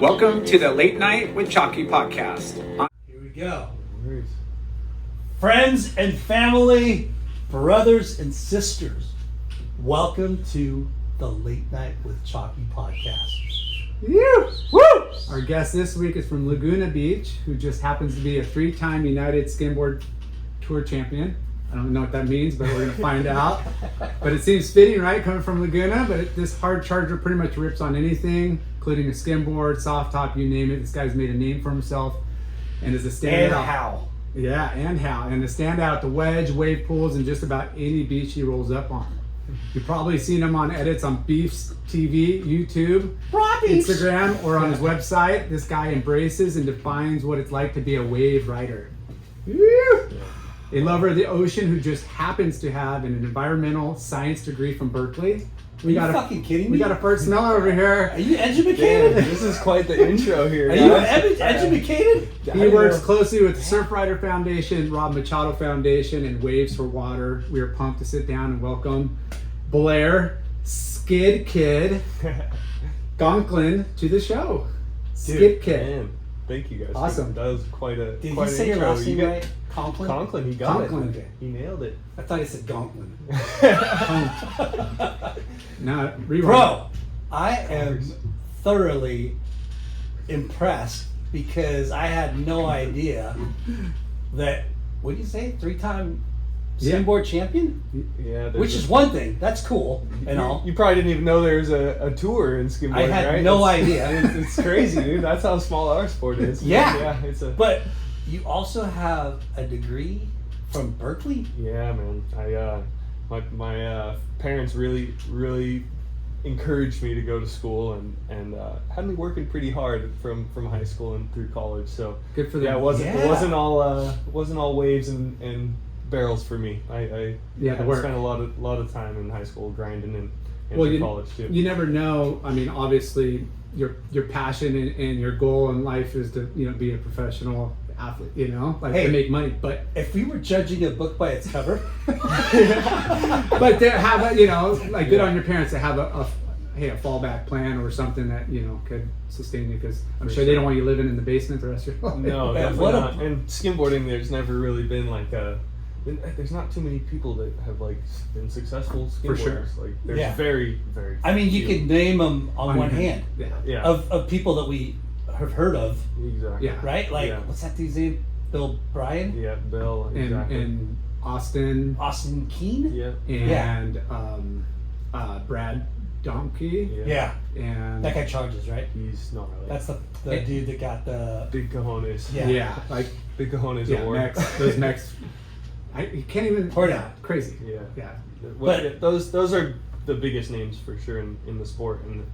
Welcome to the Late Night with Chalky podcast. Here we go. Friends and family, brothers and sisters, welcome to the Late Night with Chalky podcast. Woo! Our guest this week is from Laguna Beach, who just happens to be a 3-time United Skimboard Tour champion. I don't know what that means, but we're going to find out. But it seems fitting, right, coming from Laguna. But this hard charger pretty much rips on anything, including a skimboard, soft top, you name it. This guy's made a name for himself and is a standout. And how. Yeah, and how. And a standout at the wedge, wave pools, and just about any beach he rolls up on. You've probably seen him on edits on Beef's TV, YouTube, Instagram, or on his website. This guy embraces and defines what it's like to be a wave rider. A lover of the ocean who just happens to have an environmental science degree from Berkeley. Are you fucking kidding me? We got a first smell over here. Are you educated? Damn, this is quite the intro here. Are you educated? He works closely with the Surf Rider Foundation, Rob Machado Foundation, and Waves for Water. We are pumped to sit down and welcome Blair, Skid Kid, Conklin to the show. Skid Kid. Man, thank you guys. Awesome. That was quite a Did quite you an say your intro. last name right? Conklin? Conklin, he got Conklin. it. He nailed it. I thought he said Gonklin. Now, rewind. Bro, I am thoroughly impressed because I had no idea that, what did you say, 3-time skimboard champion? Yeah. Which is one thing. That's cool and all. You probably didn't even know there was a tour in skimboarding, I had right? no idea. It's crazy, dude. That's how small our sport is. Yeah. Yeah. It's a. But you also have a degree from Berkeley? Yeah, man. My parents really encouraged me to go to school and had me working pretty hard from high school and through college. So Good for them. yeah, it wasn't all waves and barrels for me. I spent a lot of time in high school grinding and through college too. You never know. I mean, obviously, your passion and your goal in life is to be a professional athlete. To make money. But If we were judging a book by its cover, but to have good on your parents to have a fallback plan or something that could sustain you, because I'm sure they don't want you living in the basement the rest of your life. No, Man, definitely not. And skimboarding, there's never really been there's not too many people that have been successful skimboarders. For sure. There's very, very. I mean, you few. could name them on one hand Yeah. of people that we have heard of, Exactly. Yeah. right? Like, Yeah. what's that dude's name? Bill Bryan? Yeah, Bill. Exactly. And Austin Austin Keene? Yeah. and Brad Donkey Yeah. and That guy charges, right? He's not really. That's the dude that got the... big cojones. Yeah. like Big cojones award. Mex, those Mex. You can't even. Or not. Crazy. Yeah. But- those are the biggest names for sure in the sport, and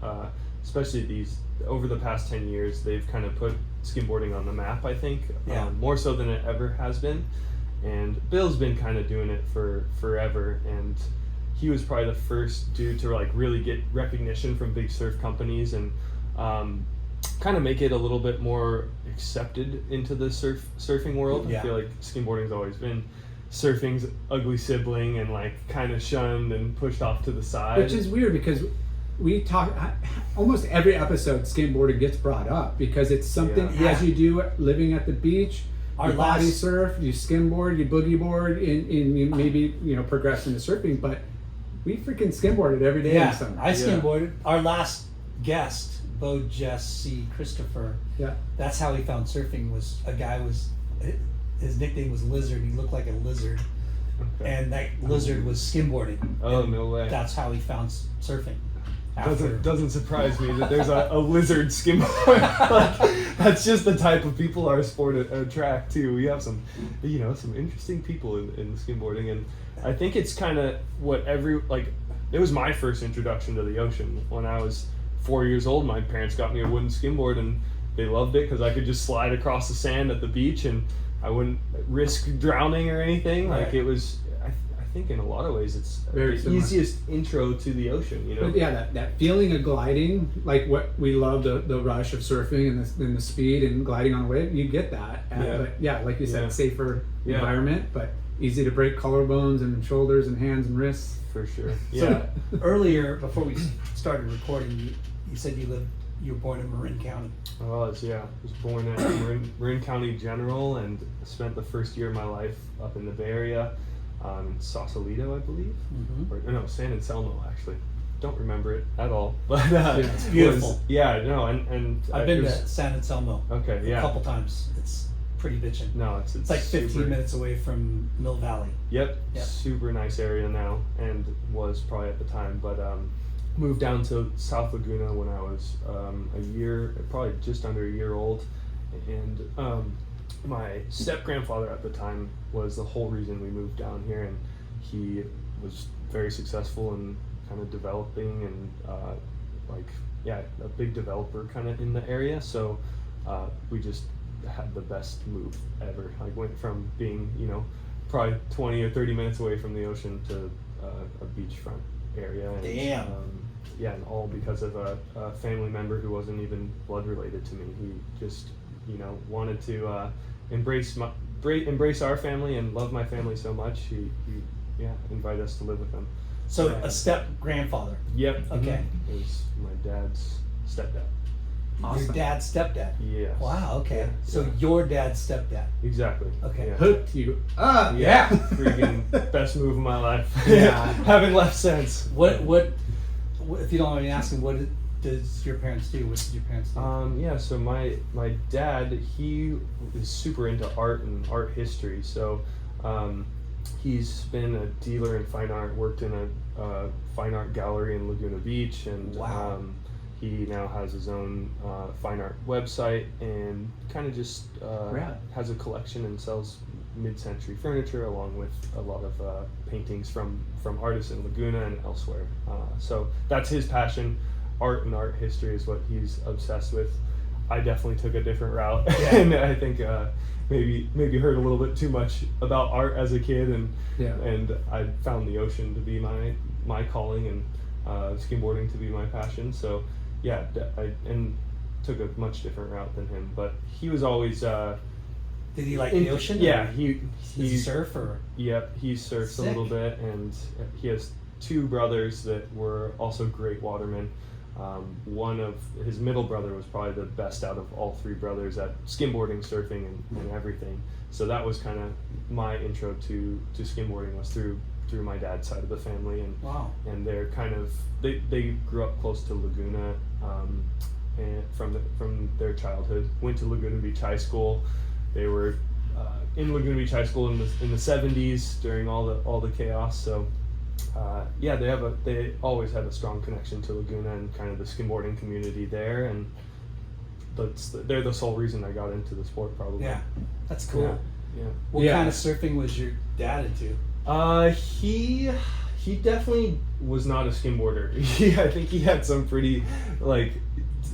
especially over the past 10 years, they've kind of put skimboarding on the map, I think, Yeah. more so than it ever has been. And Bill's been kind of doing it for forever, and he was probably the first dude to really get recognition from big surf companies and kind of make it a little bit more accepted into the surfing world. Yeah. I feel like skimboarding's always been surfing's ugly sibling and kind of shunned and pushed off to the side. Which is weird because we talk almost every episode. Skateboarding gets brought up because it's something as you do living at the beach. You body surf, you skimboard, you boogie board, and you maybe progress into surfing. But we freaking skimboarded every day in the summer. I skimboarded. Our last guest, Bo Jesse Christopher. Yeah. That's how he found surfing. His nickname was Lizard. He looked like a lizard, and that lizard was skimboarding. Oh, And no way. That's how he found surfing. Doesn't surprise me that there's a lizard skimboard. That's just the type of people our sport attract too. We have some interesting people in skimboarding, and I think it's kind of what it was my first introduction to the ocean. When I was 4 years old, my parents got me a wooden skimboard, and they loved it because I could just slide across the sand at the beach, and I wouldn't risk drowning or anything. Right. It was. I think in a lot of ways it's Very the similar. easiest intro to the ocean. But yeah, that feeling of gliding, like what we love, the rush of surfing and the speed and gliding on a wave, you get that. But like you said, safer environment, but easy to break collarbones and shoulders and hands and wrists. For sure. So earlier, before we started recording, you said you you were born in Marin County. I was, yeah. I was born at Marin County General and spent the first year of my life up in the Bay Area, in Sausalito, I believe. Mm-hmm. Or no, San Anselmo, actually. Don't remember it at all. But It's beautiful. and I've been to San Anselmo Okay, a yeah. couple times. It's pretty bitchin'. No, it's It's like 15 super, minutes away from Mill Valley. Yep, Yep. super nice area now, and was probably at the time. But moved down to South Laguna when I was probably just under a year old, and my step grandfather at the time was the whole reason we moved down here, and he was very successful in kind of developing and a big developer kind of in the area. So we just had the best move ever. Like went from being probably 20 or 30 minutes away from the ocean to a beachfront area. And, Damn. And all because of a family member who wasn't even blood related to me. He just wanted to embrace our family and love my family so much. He invited us to live with him. So a step grandfather. Yep. Okay. It was my dad's stepdad. Your dad's stepdad. Yes. Wow. Okay. Yeah, So yeah. your dad's stepdad. Exactly. Okay. Yeah. Hooked you up. Yeah. Freaking best move of my life. Yeah. Haven't left since. What if you don't mind me asking, what does your parents do? What did your parents do? So my dad, he is super into art and art history. So he's been a dealer in fine art, worked in a fine art gallery in Laguna Beach, and Wow. he now has his own fine art website and kind of just Rad. has a collection and sells mid-century furniture along with a lot of paintings from artists in Laguna and elsewhere. So that's his passion. Art and art history is what he's obsessed with. I definitely took a different route, Yeah. and I think maybe heard a little bit too much about art as a kid, and I found the ocean to be my calling, and skimboarding to be my passion. So yeah, I took a much different route than him, but he was always Did he like the ocean? Yeah, or he does he surf or? Yep, he surfs a Sick. little bit, and he has two brothers that were also great watermen. One of his middle brother was probably the best out of all three brothers at skimboarding, surfing, and everything. So that was kind of my intro to skimboarding, was through my dad's side of the family, and Wow. and they're kind of they grew up close to Laguna, and from their childhood. Went to Laguna Beach High School. They were in Laguna Beach High School in the 70s during all the chaos. So they always had a strong connection to Laguna and kind of the skimboarding community there, and they're the sole reason I got into the sport, probably. Yeah, that's cool. Yeah. What Yeah. kind of surfing was your dad into? He definitely was not a skimboarder. I think he had some pretty,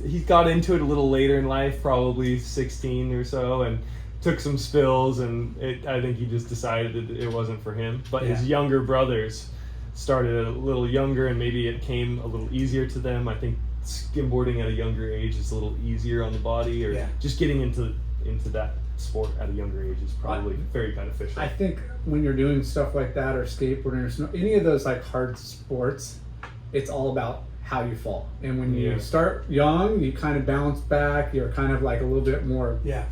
he got into it a little later in life, probably 16 or so, and took some spills, and I think he just decided that it wasn't for him. But his Yeah. younger brothers started a little younger, and maybe it came a little easier to them. I think skimboarding at a younger age is a little easier on the body, or Yeah. just getting into that sport at a younger age is probably very beneficial. I think when you're doing stuff like that, or skateboarding, or any of those like hard sports, it's all about how you fall. And when you Yeah. start young, you kind of bounce back. You're kind of like a little bit more Yeah,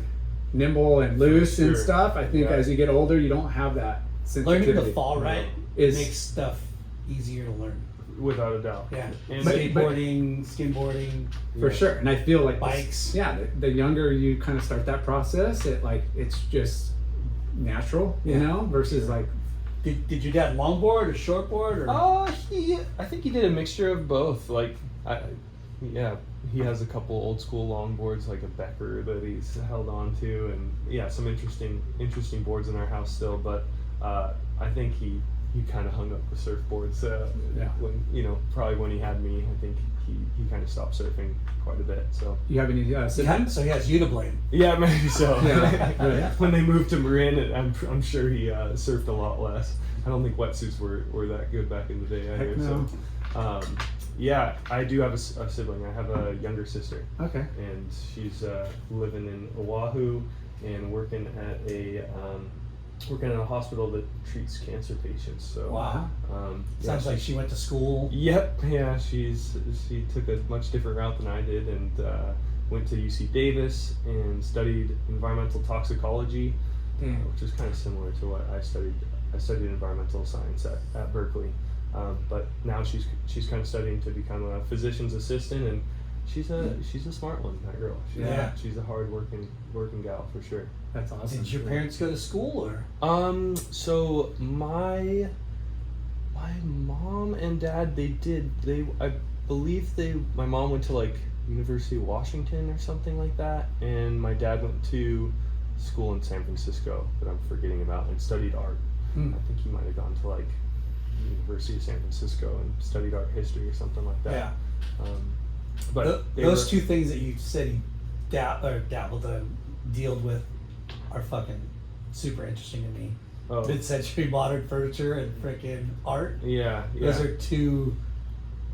nimble and loose and Sure. stuff. I think Yeah. as you get older, you don't have that sensitivity. learning to fall right Is- makes stuff easier to learn. Without a doubt. Yeah, And skateboarding, skimboarding. For sure. And I feel like Bikes. the younger you kind of start that process, it's just natural, you Yeah. know, versus like Did your dad longboard or shortboard or? I think he did a mixture of both. He has a couple old school longboards, like a Becker that he's held on to, and some interesting boards in our house still. But I think he kind of hung up the surfboards. Probably when he had me, I think he kind of stopped surfing quite a bit. So you have any siblings? So he has you to blame. yeah, maybe so. Yeah. When they moved to Marin, I'm sure he surfed a lot less. I don't think wetsuits were that good back in the day either. Heck no. So, I do have a sibling. I have a younger sister, Okay. and she's living in Oahu and working at a working at a hospital that treats cancer patients. So Wow. yeah, Sounds like she went to school. Yep, yeah, she took a much different route than I did, and went to UC Davis and studied environmental toxicology, which is kind of similar to what I studied. I studied environmental science at Berkeley, but now she's kind of studying to become a physician's assistant, and she's a smart one, that girl. She's a hard working gal for sure. That's awesome. Did your parents go to school or? So my mom and dad, I believe my mom went to like University of Washington or something like that, and my dad went to school in San Francisco that I'm forgetting about and studied art. I think he might have gone to like University of San Francisco and studied art history or something like that. Yeah. But those two things that you said you dabbled and dealt with are fucking super interesting to me. Oh. Mid-century modern furniture and freaking art. Yeah. Those are two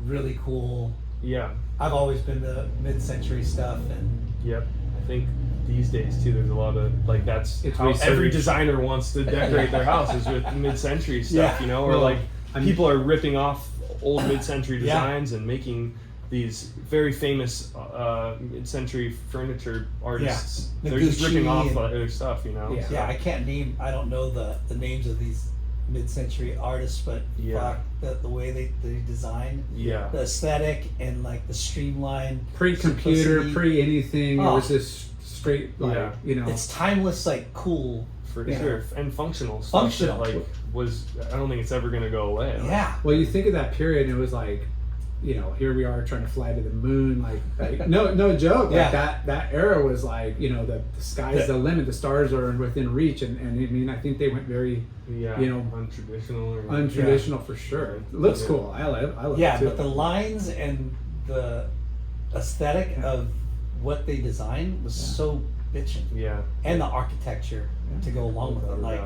really cool. Yeah. I've always been to mid-century stuff, and Yep. I think these days too, there's a lot of like It's how every research. designer wants to decorate their houses with mid-century stuff, Yeah. or Well, like I mean- people are ripping off old mid-century Yeah. designs and making these very famous mid-century furniture artists. Yeah. They're just ripping off and- other stuff, Yeah. yeah, I don't know the names of these mid-century artists, but Yeah. fuck, the way they design, Yeah. the aesthetic and like the streamline, Pre-computer, simplicity. pre-anything. It Oh. was just straight, like, Yeah. It's timeless, like cool. For Yeah. sure, and functional stuff. Functional. That, I don't think it's ever gonna go away. Like, Yeah. Well, you think of that period, and it was like, here we are trying to fly to the moon. Like no joke. Yeah. Like that era was like, the sky's the limit. The stars are within reach, and I mean, I think they went very Yeah. untraditional. untraditional for sure. It looks Yeah. cool. I love Yeah, it too. but the lines and the aesthetic of what they designed was so bitchin', Yeah. and the architecture to go along with it. Like,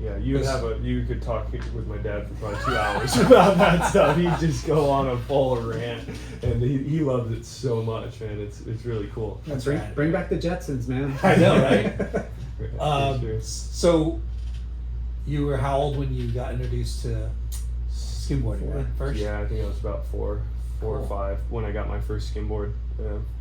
Yeah, you This- could talk with my dad for probably 2 hours about that stuff. He'd just go on a full rant, and he loves it so much, man. It's really cool. that's bring, right. bring back the Jetsons, man. I know, right? For sure. So, you were how old when you got introduced to skimboarding? Right? First. Yeah, I think I was about four or Cool. 5 when I got my first skimboard.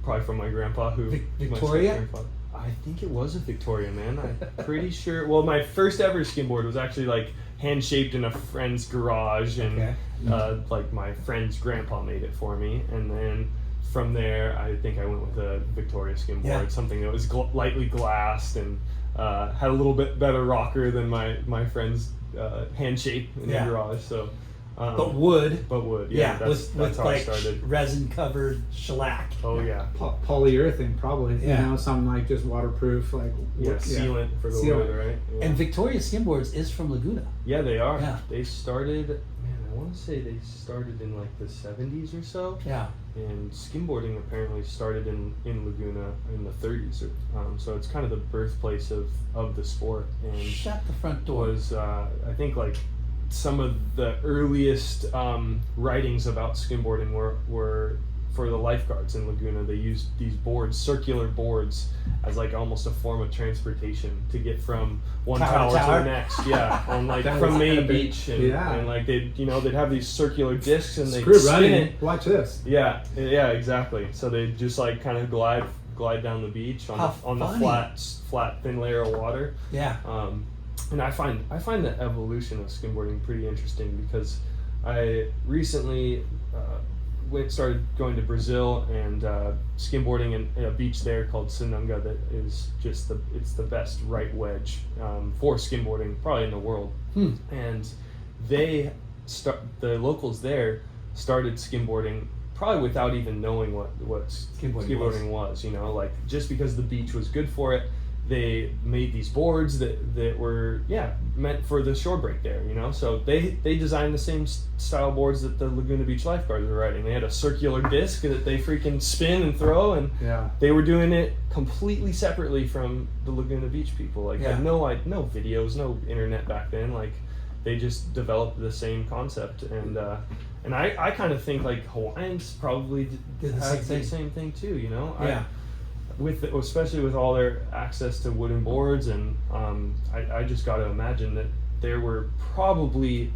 Probably from my grandpa, who Victoria? my step-grandpa. I think it was a Victoria, man. I'm pretty sure. Well, my first ever skimboard was actually like hand shaped in a friend's garage, and Okay. like my friend's grandpa made it for me, and then from there I think I went with a Victoria skimboard, Yeah. something that was lightly glassed and had a little bit better rocker than my friend's hand shape in Yeah. the garage. So. But wood. But wood, Yeah, that's with how like I started. resin covered shellac. Oh yeah, Polyurethane, probably. Yeah. Something like just waterproof, like sealant for the Sealant. wood, right? Yeah. And Victoria Skimboards is from Laguna. Yeah, they are. Yeah. They started. Man, I want to say they started in like the 70s or so. Yeah. And skimboarding apparently started in Laguna in the 30s. So it's kind of the birthplace of the sport. And Shut the front door. was I think like some of the earliest writings about skimboarding were for the lifeguards in Laguna. They used these boards, circular boards, as like almost a form of transportation to get from one Tower tower to to tower. the next. Yeah, and like That from was Main epic. Beach, and, Yeah. and like they'd have these circular discs and they Screw spin running. it. Watch this. Yeah, exactly. So they just like kind of glide down the beach on How the funny. flat thin layer of water. Yeah. And I find the evolution of skimboarding pretty interesting because I recently started going to Brazil and skimboarding in a beach there called Sinunga that is just it's the best right wedge for skimboarding probably in the world. And the locals there started skimboarding probably without even knowing what skimboarding was. Like just because the beach was good for it, they made these boards that were meant for the shore break there, so they designed the same style boards that the Laguna Beach lifeguards were riding. They had a circular disc that they freaking spin and throw, and they were doing it completely separately from the Laguna Beach people. Had no videos, no internet back then. Like they just developed the same concept, and I kind of think like Hawaiians probably Did the had same thing. the same thing too. Yeah. especially with all their access to wooden boards, and I just got to imagine that there were probably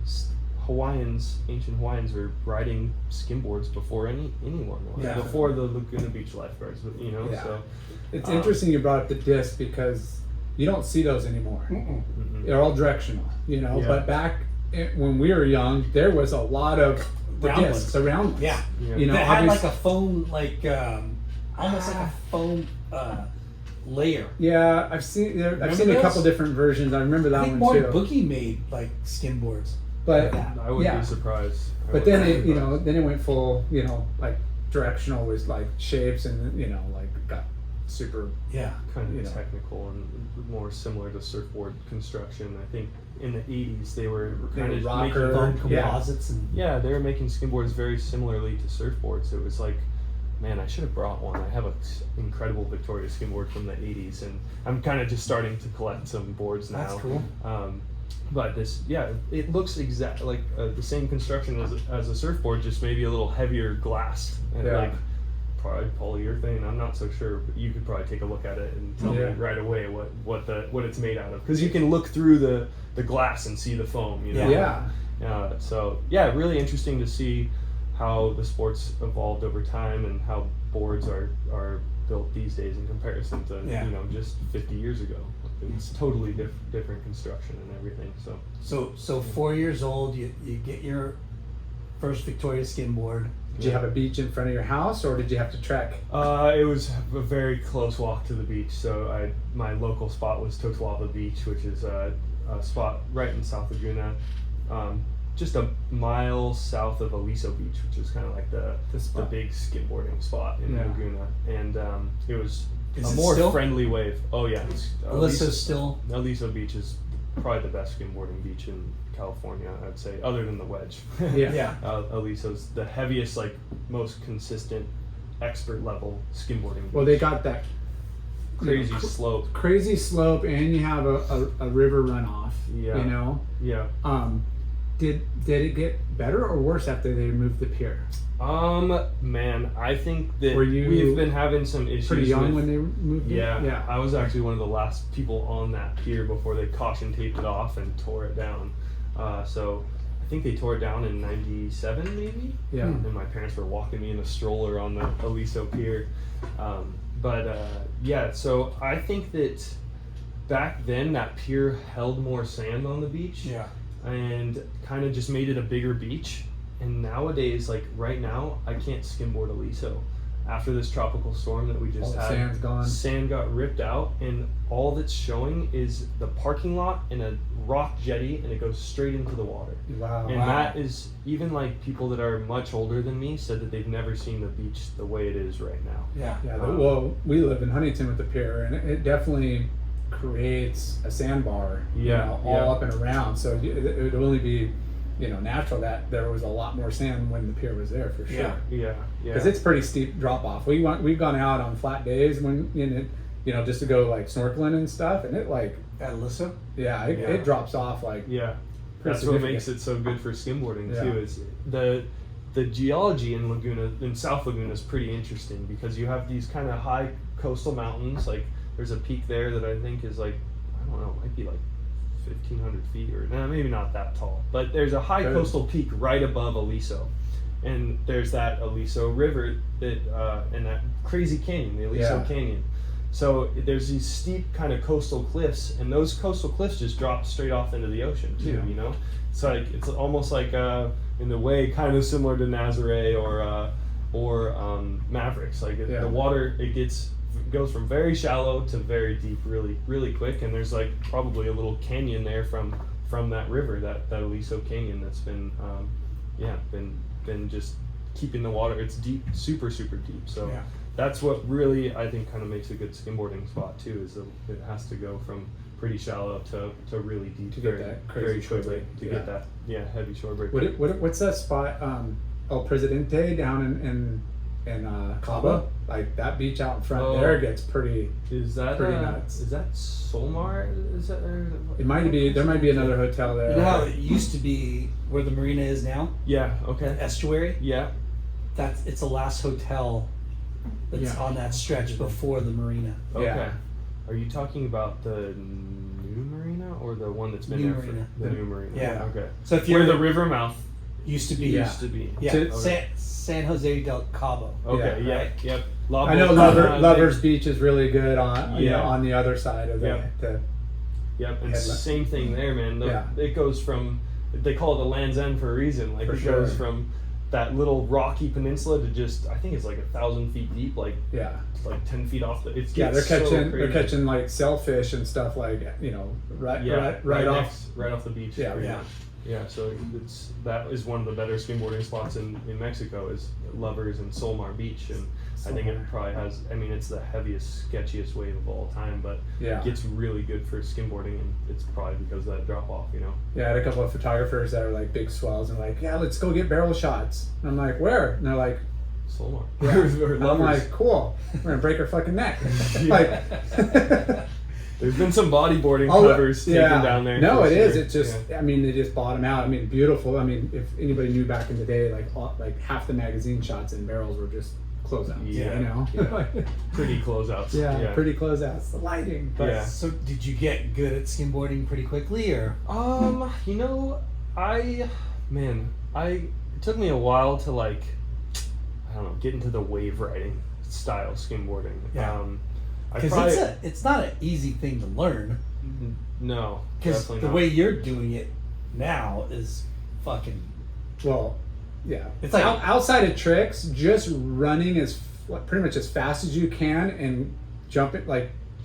ancient Hawaiians were riding skimboards before anyone was, Yeah. before the Laguna Beach lifeguards, you know. Yeah. So It's interesting you brought up the disc because you don't see those anymore. They're all directional, you know. Yeah. But back when we were young, there was a lot of the Round discs ones. around us. Yeah. You know, That had like obviously- a foam, almost like a foam layer. Yeah, I've seen a those? couple different versions. I remember I that think one more too. Boogie made like skimboards. But I wouldn't yeah. be surprised. But then it, you know, then it went full, you know, like directional was like shapes and, you know, like got super. Yeah. kind of you know. technical and more similar to surfboard construction. I think in the 80s they were kind of rocker. Foam making composites and they were making skimboards very similarly to surfboards. It was like, man, I should have brought one. I have an incredible Victoria skimboard from the 80s, and I'm kind of just starting to collect some boards now. that's cool. But this, it looks exact like the same construction as a surfboard, just maybe a little heavier glass and Yeah. like probably polyurethane. I'm not so sure, but you could probably take a look at it and tell me right away what it's made out of, because you can look through the glass and see the foam. You know? Yeah. So really interesting to see how the sport's evolved over time and how boards are built these days in comparison to just 50 years ago. It's totally different construction and everything. So 4 years old, you get your first Victoria skimboard. Did you have a beach in front of your house, or did you have to trek? It was a very close walk to the beach. So my local spot was Totoaba Beach, which is a spot right in South Laguna, just a mile south of Aliso Beach, which is kind of like the big skimboarding spot in Laguna. And it was Is a it more still? friendly wave. Oh yeah, Aliso's still. Aliso Beach is probably the best skimboarding beach in California, I'd say, other than the Wedge. Yeah. Aliso's the heaviest, like most consistent, expert level skimboarding beach. Well, they got that crazy slope. crazy slope, and you have a river runoff. Yeah. You know. Yeah. Did it get better or worse after they moved the pier? Man, I think that Were you we've been having some issues. Pretty young with, when they moved it? Yeah, Yeah. I was actually one of the last people on that pier before they caution taped it off and tore it down. So I think they tore it down in '97, maybe. Yeah. And my parents were walking me in a stroller on the Aliso Pier. So I think that back then that pier held more sand on the beach. Yeah. And kind of just made it a bigger beach. And nowadays, like right now, I can't skimboard Aliso. After this tropical storm that we just All the had, sand's gone. sand got ripped out, and all that's showing is the parking lot and a rock jetty, and it goes straight into the water. Wow. And that is, even like people that are much older than me said that they've never seen the beach the way it is right now. Yeah. Yeah. Well, we live in Huntington with the pier, and it definitely creates a sandbar. All up and around. So it would only be, natural that there was a lot more sand when the pier was there for sure. Yeah. Because it's pretty steep drop off. We've gone out on flat days when just to go like snorkeling and stuff, and it like At Aliso? it drops off like Yeah. pretty That's what significant. makes it so good for skimboarding Yeah. too. Is the geology in South Laguna is pretty interesting, because you have these kind of high coastal mountains. Like there's a peak there that I think is like, I don't know, might be like 1,500 feet, or maybe not that tall, but there's a high coastal peak right above Aliso, and there's that Aliso River that and that crazy canyon, the Aliso Canyon. So there's these steep kind of coastal cliffs, and those coastal cliffs just drop straight off into the ocean too. Yeah. It's like it's almost like in the way kind of similar to Nazare or Mavericks. Like the water, goes from very shallow to very deep really, really quick, and there's like probably a little canyon there from that river, that Aliso Canyon, that's been been just keeping the water. It's deep, super deep. So that's what really I think kind of makes a good skimboarding spot too, is it has to go from pretty shallow to really deep To get very, that crazy very shore quickly break. to get that heavy shore break. What's that spot? El Presidente down in Cabo. Like that beach out in front there gets pretty. Is that pretty nuts. Is that Solmar? Is that? It might be. There might be another hotel there. You know how it used to be where the marina is now? Yeah. Okay. The estuary? Yeah. It's the last hotel that's Yeah. on that stretch before the marina. Okay. Yeah. Are you talking about the new marina or the one that's been New there marina. for the new marina? Yeah. Okay. So if Where you're the river mouth used to be, used to be. yeah, To- San Jose del Cabo. Okay. Yeah. Yep. Yep. I know Lovers Beach is really good on Yeah. on the other side of Yeah. the Yep. And Headland. same thing there, man. Yeah. It goes from, they call it the Land's End for a reason. Like For it goes sure. from that little rocky peninsula to just, I think it's like 1,000 feet deep, like 10 feet off the. It's Yeah, they're so catching crazy. like sailfish and stuff like right right off. right off the beach. Yeah, pretty yeah. much. Yeah, so that is one of the better skimboarding spots in Mexico is Lovers and Solmar Beach, and I think it Solmar. probably has. I mean, it's the heaviest, sketchiest wave of all time, but Yeah. it gets really good for skimboarding, and it's probably because of that drop off. Yeah, I had a couple of photographers that are like big swells and like, yeah, let's go get barrel shots. And I'm like, where? And they're like, Solmar. yeah. Or And I'm Lovers. like, cool. We're gonna break her fucking neck. Yeah. Like, There's been some bodyboarding oh, covers taken down there. No, for it is. sure. It's just, Yeah. I mean, they just bottom out. I mean, beautiful. I mean, if anybody knew back in the day, like half the magazine shots in barrels were just closeouts. Yeah. You know. Yeah. Pretty closeouts. Yeah, pretty closeouts. The lighting. But, Yeah. So did you get good at skimboarding pretty quickly, or? It took me a while to I don't know, get into the wave riding style skimboarding. Yeah. I Because probably, it's not an easy thing to learn. no, Because definitely the not. way you're doing it now is fucking. Well, yeah. It's like- outside of tricks, just running pretty much as fast as you can and jumping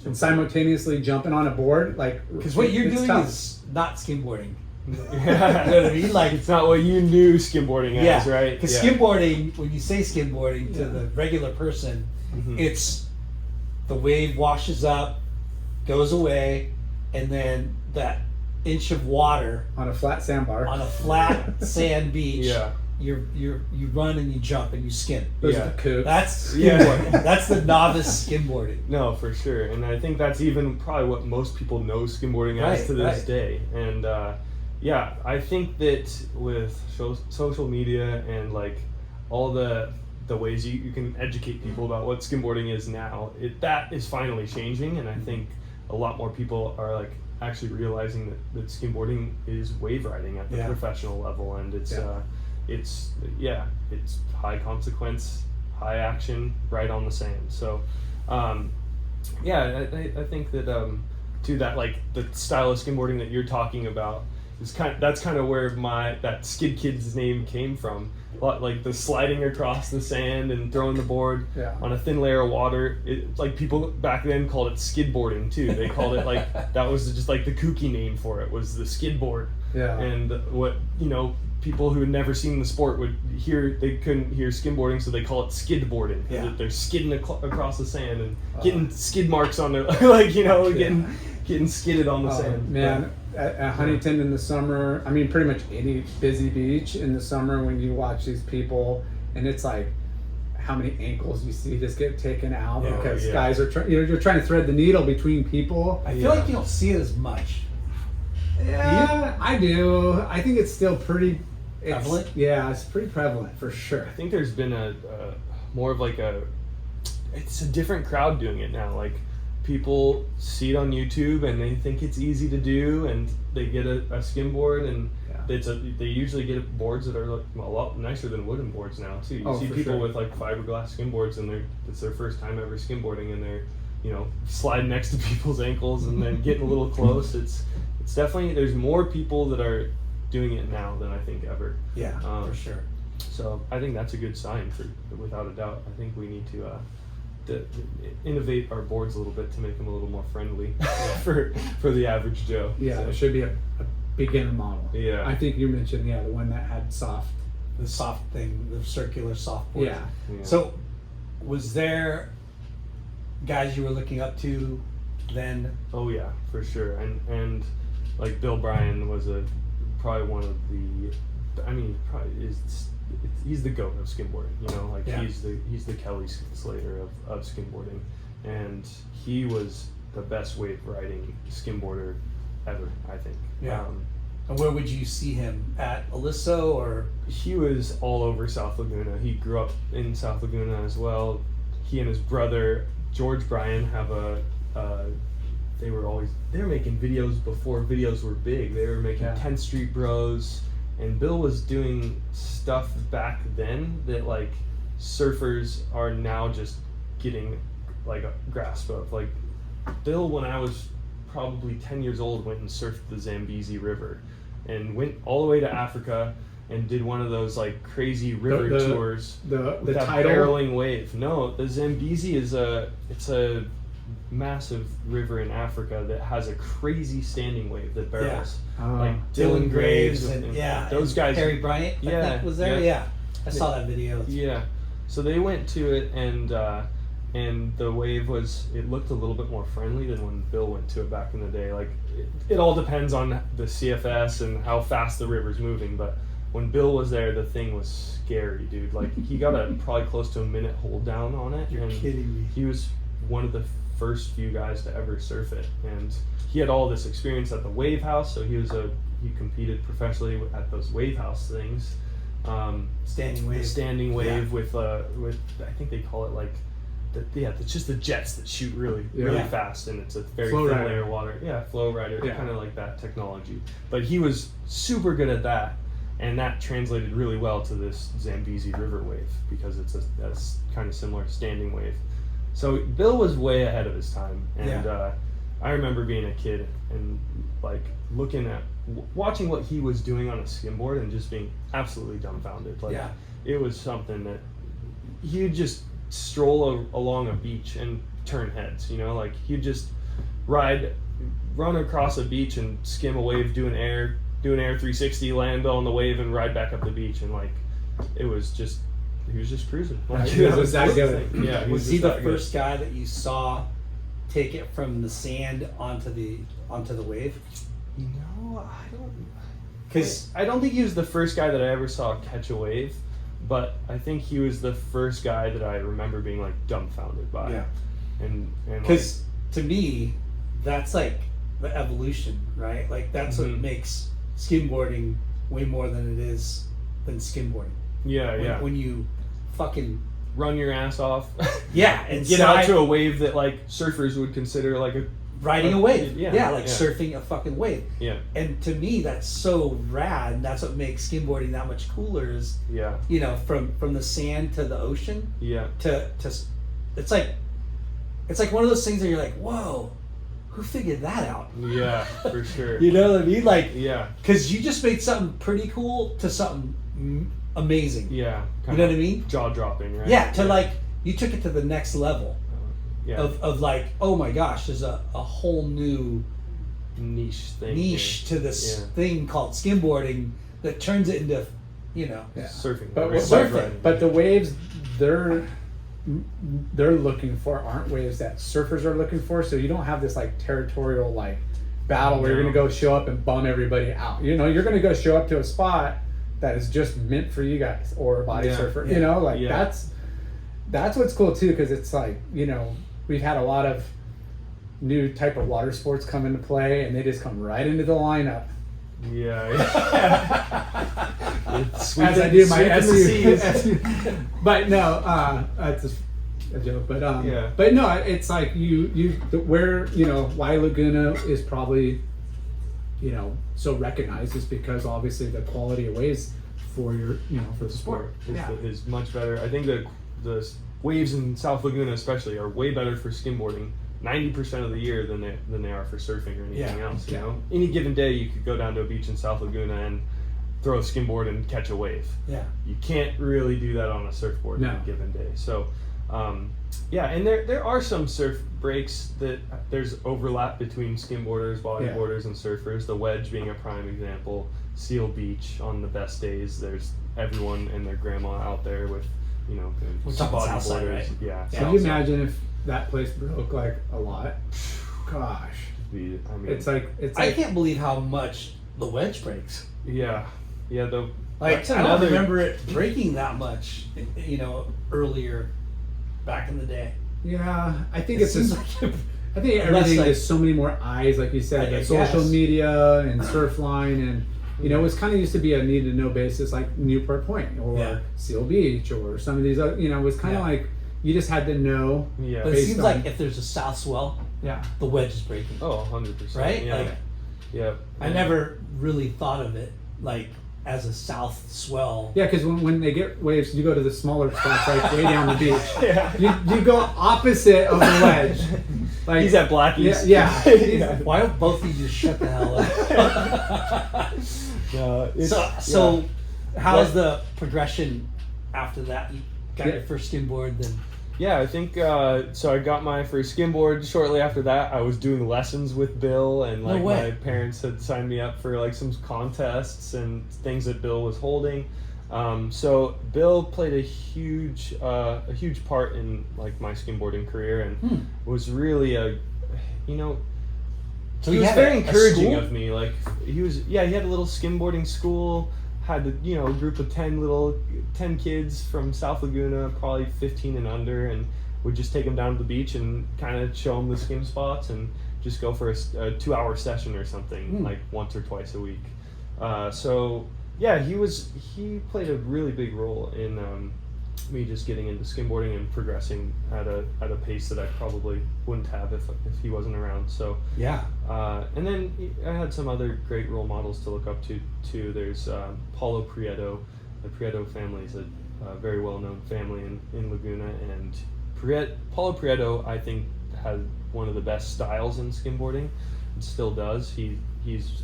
and simultaneously jumping on a board Because what you're it's doing tough. is not skimboarding. You know Yeah. what I mean? Like, It's not what you knew skimboarding as, right? Because Yeah. skimboarding, when you say skimboarding to Yeah. the regular person, Mhm. it's the wave washes up, goes away, and then that inch of water on a flat sandbar. on a flat sand beach. Yeah. You run and you jump and you skim. Those Yeah. are the coops. That's Yeah. skimboarding. That's the novice skimboarding. No, for sure, and I think that's even probably what most people know skimboarding as Right, to this right. day. And yeah, I think that with social media and all the ways you can educate people about what skimboarding is now, that is finally changing, and I think a lot more people are actually realizing that skimboarding is wave riding at the Yeah. professional level, and it's Yeah. it's high consequence, high action, right on the sand. So yeah, I think that to that the style of skimboarding that you're talking about is that's kind of where that Skid Kid's name came from. Like the sliding across the sand and throwing the board Yeah. on a thin layer of water. It's people back then called it skidboarding too. They called it that was just the kooky name for it, was the skidboard. Yeah. And what people who had never seen the sport would hear, they couldn't hear skimboarding, so they call it skidboarding. Yeah. They're skidding across the sand and getting skid marks on their getting skidded on the sand. Man, at Huntington in the summer, I mean, pretty much any busy beach in the summer, when you watch these people, and it's how many ankles you see just get taken out Yeah. because Yeah. guys are you're trying to thread the needle between people. I feel like you don't see it as much. Yeah, I do. I think it's still pretty Prevalent? Yeah, it's pretty prevalent for sure. I think there's been a more of it's a different crowd doing it now. People see it on YouTube and they think it's easy to do, and they get a skimboard, and Yeah. they usually get boards that are a lot nicer than wooden boards now too. You Oh, see for people sure. with fiberglass skimboards, and it's their first time ever skimboarding, and they're sliding next to people's ankles and then getting a little close. It's definitely, there's more people that are doing it now than I think ever. Yeah, for sure. So I think that's a good sign, without a doubt. I think we need to innovate our boards a little bit to make them a little more friendly for the average Joe. Yeah, So, there should be a beginner model. Yeah. I think you mentioned the one that had soft. The soft thing, the circular soft board. Yeah. yeah. So, was there guys you were looking up to then? Oh yeah, for sure. And Bill Bryan was probably one of the. I mean, probably he's the GOAT of skimboarding. Yeah. he's the Kelly Slater of skimboarding, and he was the best wave riding skimboarder ever, I think. Yeah. And where would you see him at Aliso or? He was all over South Laguna. He grew up in South Laguna as well. he and his brother George Bryan have they were making videos before videos were big. They were making 10th Street Bros, and Bill was doing stuff back then that like surfers are now just getting like a grasp of. Like Bill, when I was probably 10 years old, went and surfed the Zambezi River and went all the way to Africa and did one of those like crazy river tours with that barreling wave. No, the Zambezi is it's a massive river in Africa that has a crazy standing wave that barrels. Like Dylan Graves and those guys. Harry Bryant, I think, was there. Yeah. I saw that video. Yeah, so they went to it, and the wave it looked a little bit more friendly than when Bill went to it back in the day. Like it all depends on the CFS and how fast the river's moving, but when Bill was there, the thing was scary, dude. Like he got probably close to a minute hold down on it. You're kidding me. He was one of the first few guys to ever surf it, and he had all this experience at the wave house, so he competed professionally at those wave house things. Standing wave with I think they call it like it's just the jets that shoot really fast, and it's a very thin layer of water. Flow rider, kind of like that technology. But he was super good at that, and that translated really well to this Zambezi River wave because it's that's kind of similar standing wave. So Bill was way ahead of his time, and I remember being a kid and like looking at watching what he was doing on a skimboard and just being absolutely dumbfounded. Like it was something that he'd just stroll along a beach and turn heads, you know, like he'd just run across a beach and skim a wave, do an air 360, land on the wave and ride back up the beach, and like he was just cruising. Like, he was that good. Yeah, was he the first guy that you saw take it from the sand onto the wave? You know, I don't think he was the first guy that I ever saw catch a wave, but I think he was the first guy that I remember being like dumbfounded by. Yeah. And because to me, that's like the evolution, right? Like that's what makes skimboarding way more than it is than skimboarding. When you fucking run your ass off. And get out to a wave that like surfers would consider like riding a wave. Surfing a fucking wave. Yeah. And to me that's so rad, and that's what makes skimboarding that much cooler is you know, from the sand to the ocean. Yeah. To it's like one of those things that you're like, whoa, who figured that out? Yeah, for sure. You know what I mean? Like, because you just made something pretty cool to something amazing. Yeah. You know what I mean? Jaw dropping, right? Yeah, like, you took it to the next level. Of like, oh my gosh, there's a whole new niche to this thing called skimboarding that turns it into, you know, surfing. But the waves they're looking for aren't waves that surfers are looking for. So you don't have this like territorial like battle where you're gonna go show up and bum everybody out. You know, you're gonna go show up to a spot that is just meant for you guys or a body surfer. You know, like that's what's cool too, because it's like, you know, we've had a lot of new type of water sports come into play, and they just come right into the lineup. As I do my SU. But no, that's a joke. But but no, it's like where, you know, why Laguna is probably, you know, so recognized is because obviously the quality of waves for your, you know, for the sport is much better. I think the waves in South Laguna especially are way better for skimboarding 90% of the year than they are for surfing or anything else. You know, any given day you could go down to a beach in South Laguna and throw a skimboard and catch a wave. You can't really do that on a surfboard on a given day. So and there are some surf breaks that there's overlap between skimboarders, bodyboarders, and surfers. The Wedge being a prime example. Seal Beach on the best days, there's everyone and their grandma out there with, you know, bodyboarders. Right? Yeah. Can you imagine if that place broke like a lot? Gosh. I mean, it's like I can't believe how much the Wedge breaks. Yeah. I don't remember it breaking that much, you know, earlier back in the day. Yeah, I think I think everything is so many more eyes, like you said, like social media and Surfline, and you know, it was kind of used to be a need to know basis, like Newport Point or Seal Beach or some of these other, you know, it was kind of like You just had to know. Yeah. But it Based seems on- like if there's a south swell, Yeah. the wedge is breaking. Oh, 100%. Right? Yeah. Like, yeah. I never really thought of it like as a south swell. Yeah, because when they get waves, you go to the smaller spots, like way down the beach. Yeah. You go opposite of the wedge. Like He's at Blackie's. Yeah. Yeah. Why don't both of you just shut the hell up? No, it's, So how's the progression after that? You got Yeah. your first skimboard, then Yeah, I think so. I got my first skimboard. Shortly after that, I was doing lessons with Bill, and No like way. my parents had signed me up for like some contests and things that Bill was holding. So Bill played a huge part in like my skimboarding career, and was really so he you was had very a encouraging school? of me. Like he had a little skimboarding school. Had a group of 10 kids from South Laguna, probably 15 and under, and would just take them down to the beach and kind of show them the skim spots and just go for a 2-hour session or something, like once or twice a week. So yeah, he played a really big role in me just getting into skimboarding and progressing at a pace that I probably wouldn't have if he wasn't around. So Yeah. and then I had some other great role models to look up to too. There's Paulo Prieto. The Prieto family is a very well-known family in Laguna, and Paulo Prieto, I think, had one of the best styles in skimboarding, and still does. He's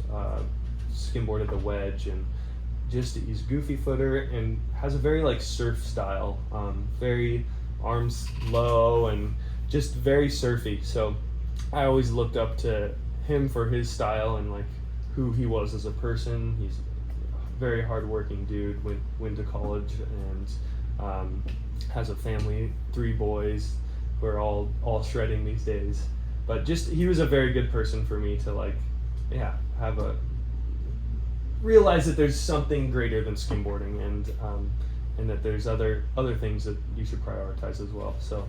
skimboarded the wedge, and he's goofy footer and has a very like surf style, very arms low and just very surfy. So I always looked up to him for his style and like who he was as a person. He's a very hardworking dude. Went to college and has a family, 3 boys who are all shredding these days. But just he was a very good person for me to like, have realize that there's something greater than skimboarding, and that there's other things that you should prioritize as well. So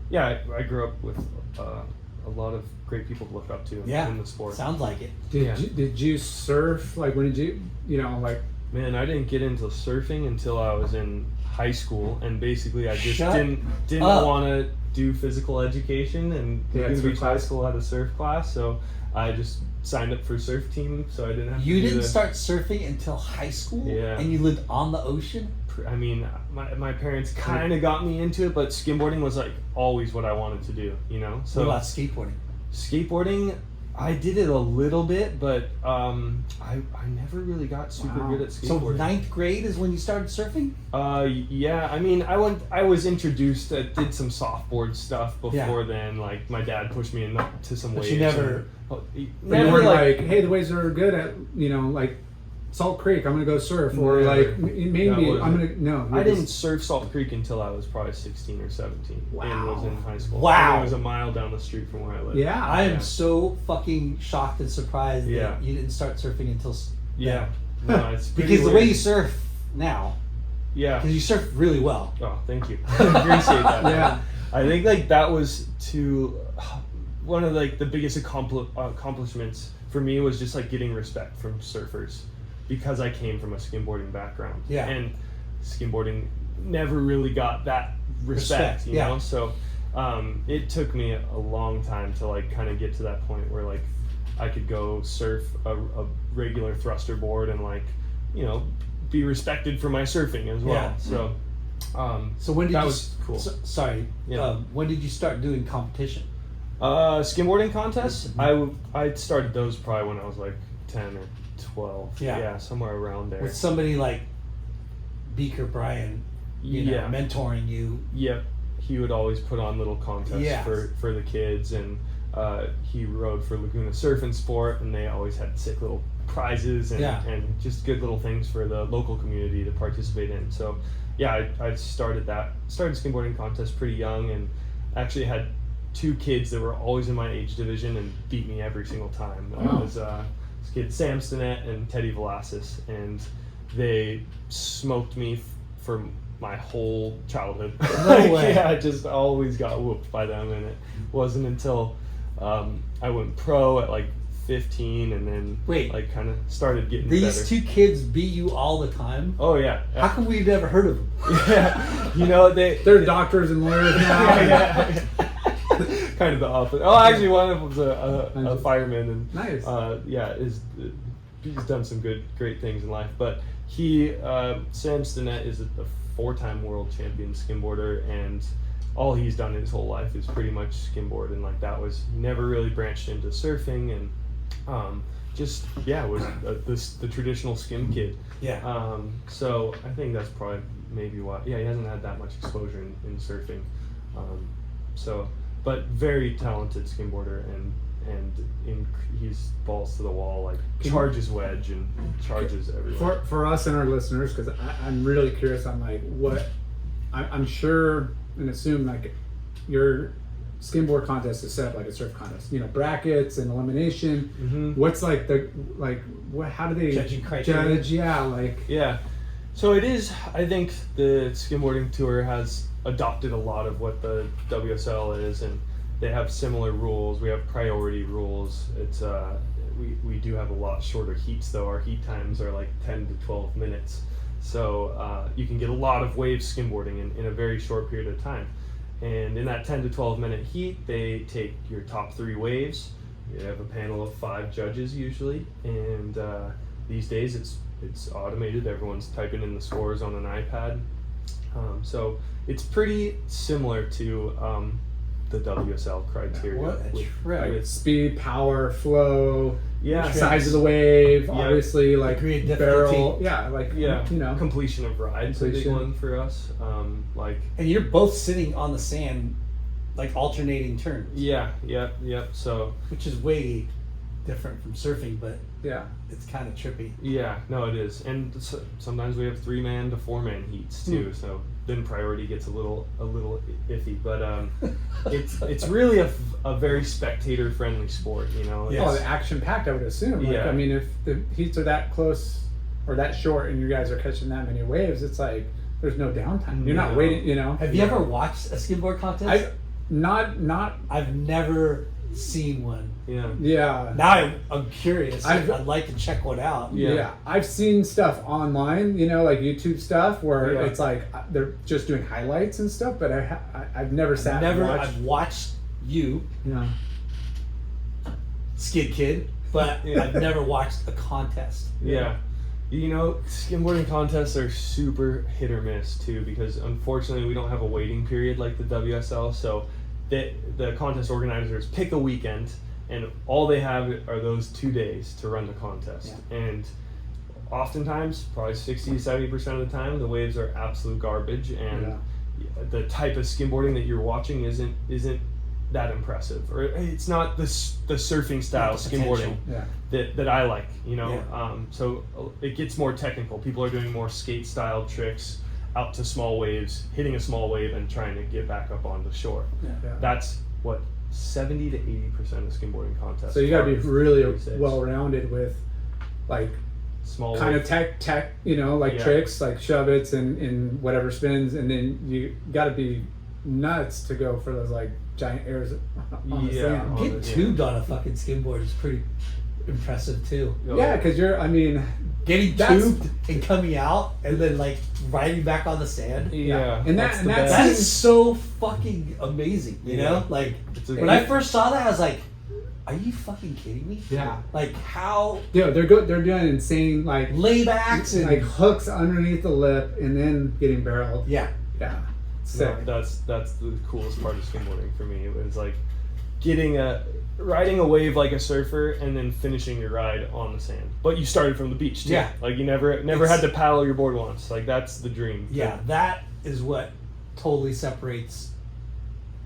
yeah, I grew up with a lot of great people to look up to in the sport. Sounds like it. Did you surf? Like when did you like? Man, I didn't get into surfing until I was in high school, and basically I just didn't up. want to do physical education, and Laguna surf Beach High class? School had a surf class, so I just signed up for surf team, so I didn't have You to do didn't the- start surfing until high school? Yeah. And you lived on the ocean? I mean, my parents kind of got me into it, but skimboarding was like always what I wanted to do, So What about skateboarding? skateboarding, I did it a little bit, but I never really got super good at So skateboarding. 9th grade is when you started surfing? Yeah, I mean, I was introduced, did some softboard stuff before then. Like my dad pushed me into some But waves. you never- But you never weren't like, like, hey, the waves are good at like Salt Creek. I'm gonna go surf, or Never. like maybe That wasn't- I'm gonna no. I you're didn't just- surf Salt Creek until I was probably 16 or 17 and was in high school. Wow. And it was a mile down the street from where I live. Yeah. I am so fucking shocked and surprised Yeah. that you didn't start surfing until Yeah. No, it's pretty because the weird. way you surf now, Yeah. because you surf really well. Oh, thank you. I appreciate that. Yeah. I think like that was one of like the biggest accomplishments for me was just like getting respect from surfers, because I came from a skimboarding background. Yeah. And skimboarding never really got that respect, you yeah. know? So it took me a long time to like kind of get to that point where like I could go surf a regular thruster board and like, be respected for my surfing as well. Yeah. So So when did that you was cool. sorry. Yeah. When did you start doing competition? Skimboarding contests, I started those probably when I was like 10 or 12. Yeah. Somewhere around there. With somebody like Beaker Bryan, Yeah. mentoring you. Yep. He would always put on little contests Yeah. for the kids, and he rode for Laguna Surf and Sport, and they always had sick little prizes and, Yeah. and just good little things for the local community to participate in. So yeah, I started skimboarding contests pretty young, and actually had 2 kids that were always in my age division and beat me every single time. It was this kid Sam Stinnett and Teddy Velasquez, and they smoked me for my whole childhood. No way. Yeah, I just always got whooped by them, and it wasn't until I went pro at like 15, and then Wait. like kind of started getting These better. two kids beat you all the time? Oh yeah. How come we've never heard of them? Yeah. You know They're doctors and lawyers now. yeah. Kind of the opposite. Oh, actually, one of them's a fireman, and Nice. he's done some great things in life. But Sam Stinnett is a 4-time world champion skimboarder, and all he's done his whole life is pretty much skimboard, and like that was never really branched into surfing, and was the traditional skim kid. Yeah. So I think that's probably maybe why. Yeah, he hasn't had that much exposure in surfing. But very talented skimboarder, and he's balls to the wall, like charges wedge and charges everywhere. For us and our listeners, because I'm really curious on like what I'm sure and assume like your skimboard contest is set up like a surf contest. You know, brackets and elimination. Mm-hmm. What's like how do they Judging criteria? judge? Yeah, like Yeah. So it is, I think the skimboarding tour has adopted a lot of what the WSL is, and they have similar rules. We have priority rules. It's we do have a lot shorter heats though. Our heat times are like 10 to 12 minutes. So you can get a lot of wave skimboarding in a very short period of time. And in that 10 to 12 minute heat, they take your top 3 waves. You have a panel of 5 judges usually, and these days it's automated. Everyone's typing in the scores on an iPad. So it's pretty similar to the WSL criteria. What a trip. like speed, power, flow, Yeah. size of the wave, Yeah. obviously like Degree of barrel. difficulty. Yeah, like Yeah. you know. Completion of ride's a big Completion. one for us. And you're both sitting on the sand, like alternating turns. Yep. So Which is way different from surfing, but Yeah. it's kind of trippy. yeah, no, it is. And sometimes we have 3-man to 4-man heats too. So then priority gets a little iffy. But it's really a very spectator friendly sport. You know. Yes. Oh, the action packed, I would assume. Like, Yeah. I mean, if the heats are that close or that short, and you guys are catching that many waves, it's like there's no downtime. You're not No. waiting. You know. Have you ever watched a skimboard contest? I've never seen one. Yeah. Yeah. Now I'm curious. I've- I'd like to check one out. Yeah. I've seen stuff online, you know, like YouTube stuff where Yeah. it's like they're just doing highlights and stuff, but I've never sat and watched. I've watched you, Yeah. Skid Kid, but Yeah. I've never watched a contest. Yeah. You know, skimboarding contests are super hit or miss too, because unfortunately we don't have a waiting period like the WSL. So the contest organizers pick a weekend, and all they have are those 2 days to run the contest. Yeah. And oftentimes, probably 60 to 70% of the time, the waves are absolute garbage, and the type of skimboarding that you're watching isn't that impressive, or it's not the surfing style Not the potential. skimboarding that I like, you know. Yeah. So it gets more technical. People are doing more skate style tricks out to small waves, hitting a small wave and trying to get back up on the shore. Yeah. That's what 70 to 80% of skimboarding contests. So you got to be are really these days. well-rounded with, like, small kind wave. of tech, you know, like Yeah. tricks, like shove-its and whatever spins, and then you got to be nuts to go for those like giant airs on the Yeah. sand. On Getting the- tubed on a fucking skimboard is pretty impressive too. Oh, Yeah, because Getting That's- tubed and coming out and then like riding back on the sand. yeah, And that's that- the and that's- That best. is so fucking amazing, you Yeah. know? Like It's a when I first saw that, I was like, "Are you fucking kidding me?" Yeah. Like how they're doing insane like laybacks and like hooks underneath the lip and then getting barreled. yeah, Yeah. Sick. No, that's the coolest part of skimboarding for me. It was like riding a wave like a surfer and then finishing your ride on the sand. But you started from the beach too. Yeah. Like you never had to paddle your board once. Like that's the dream. yeah. That is what totally separates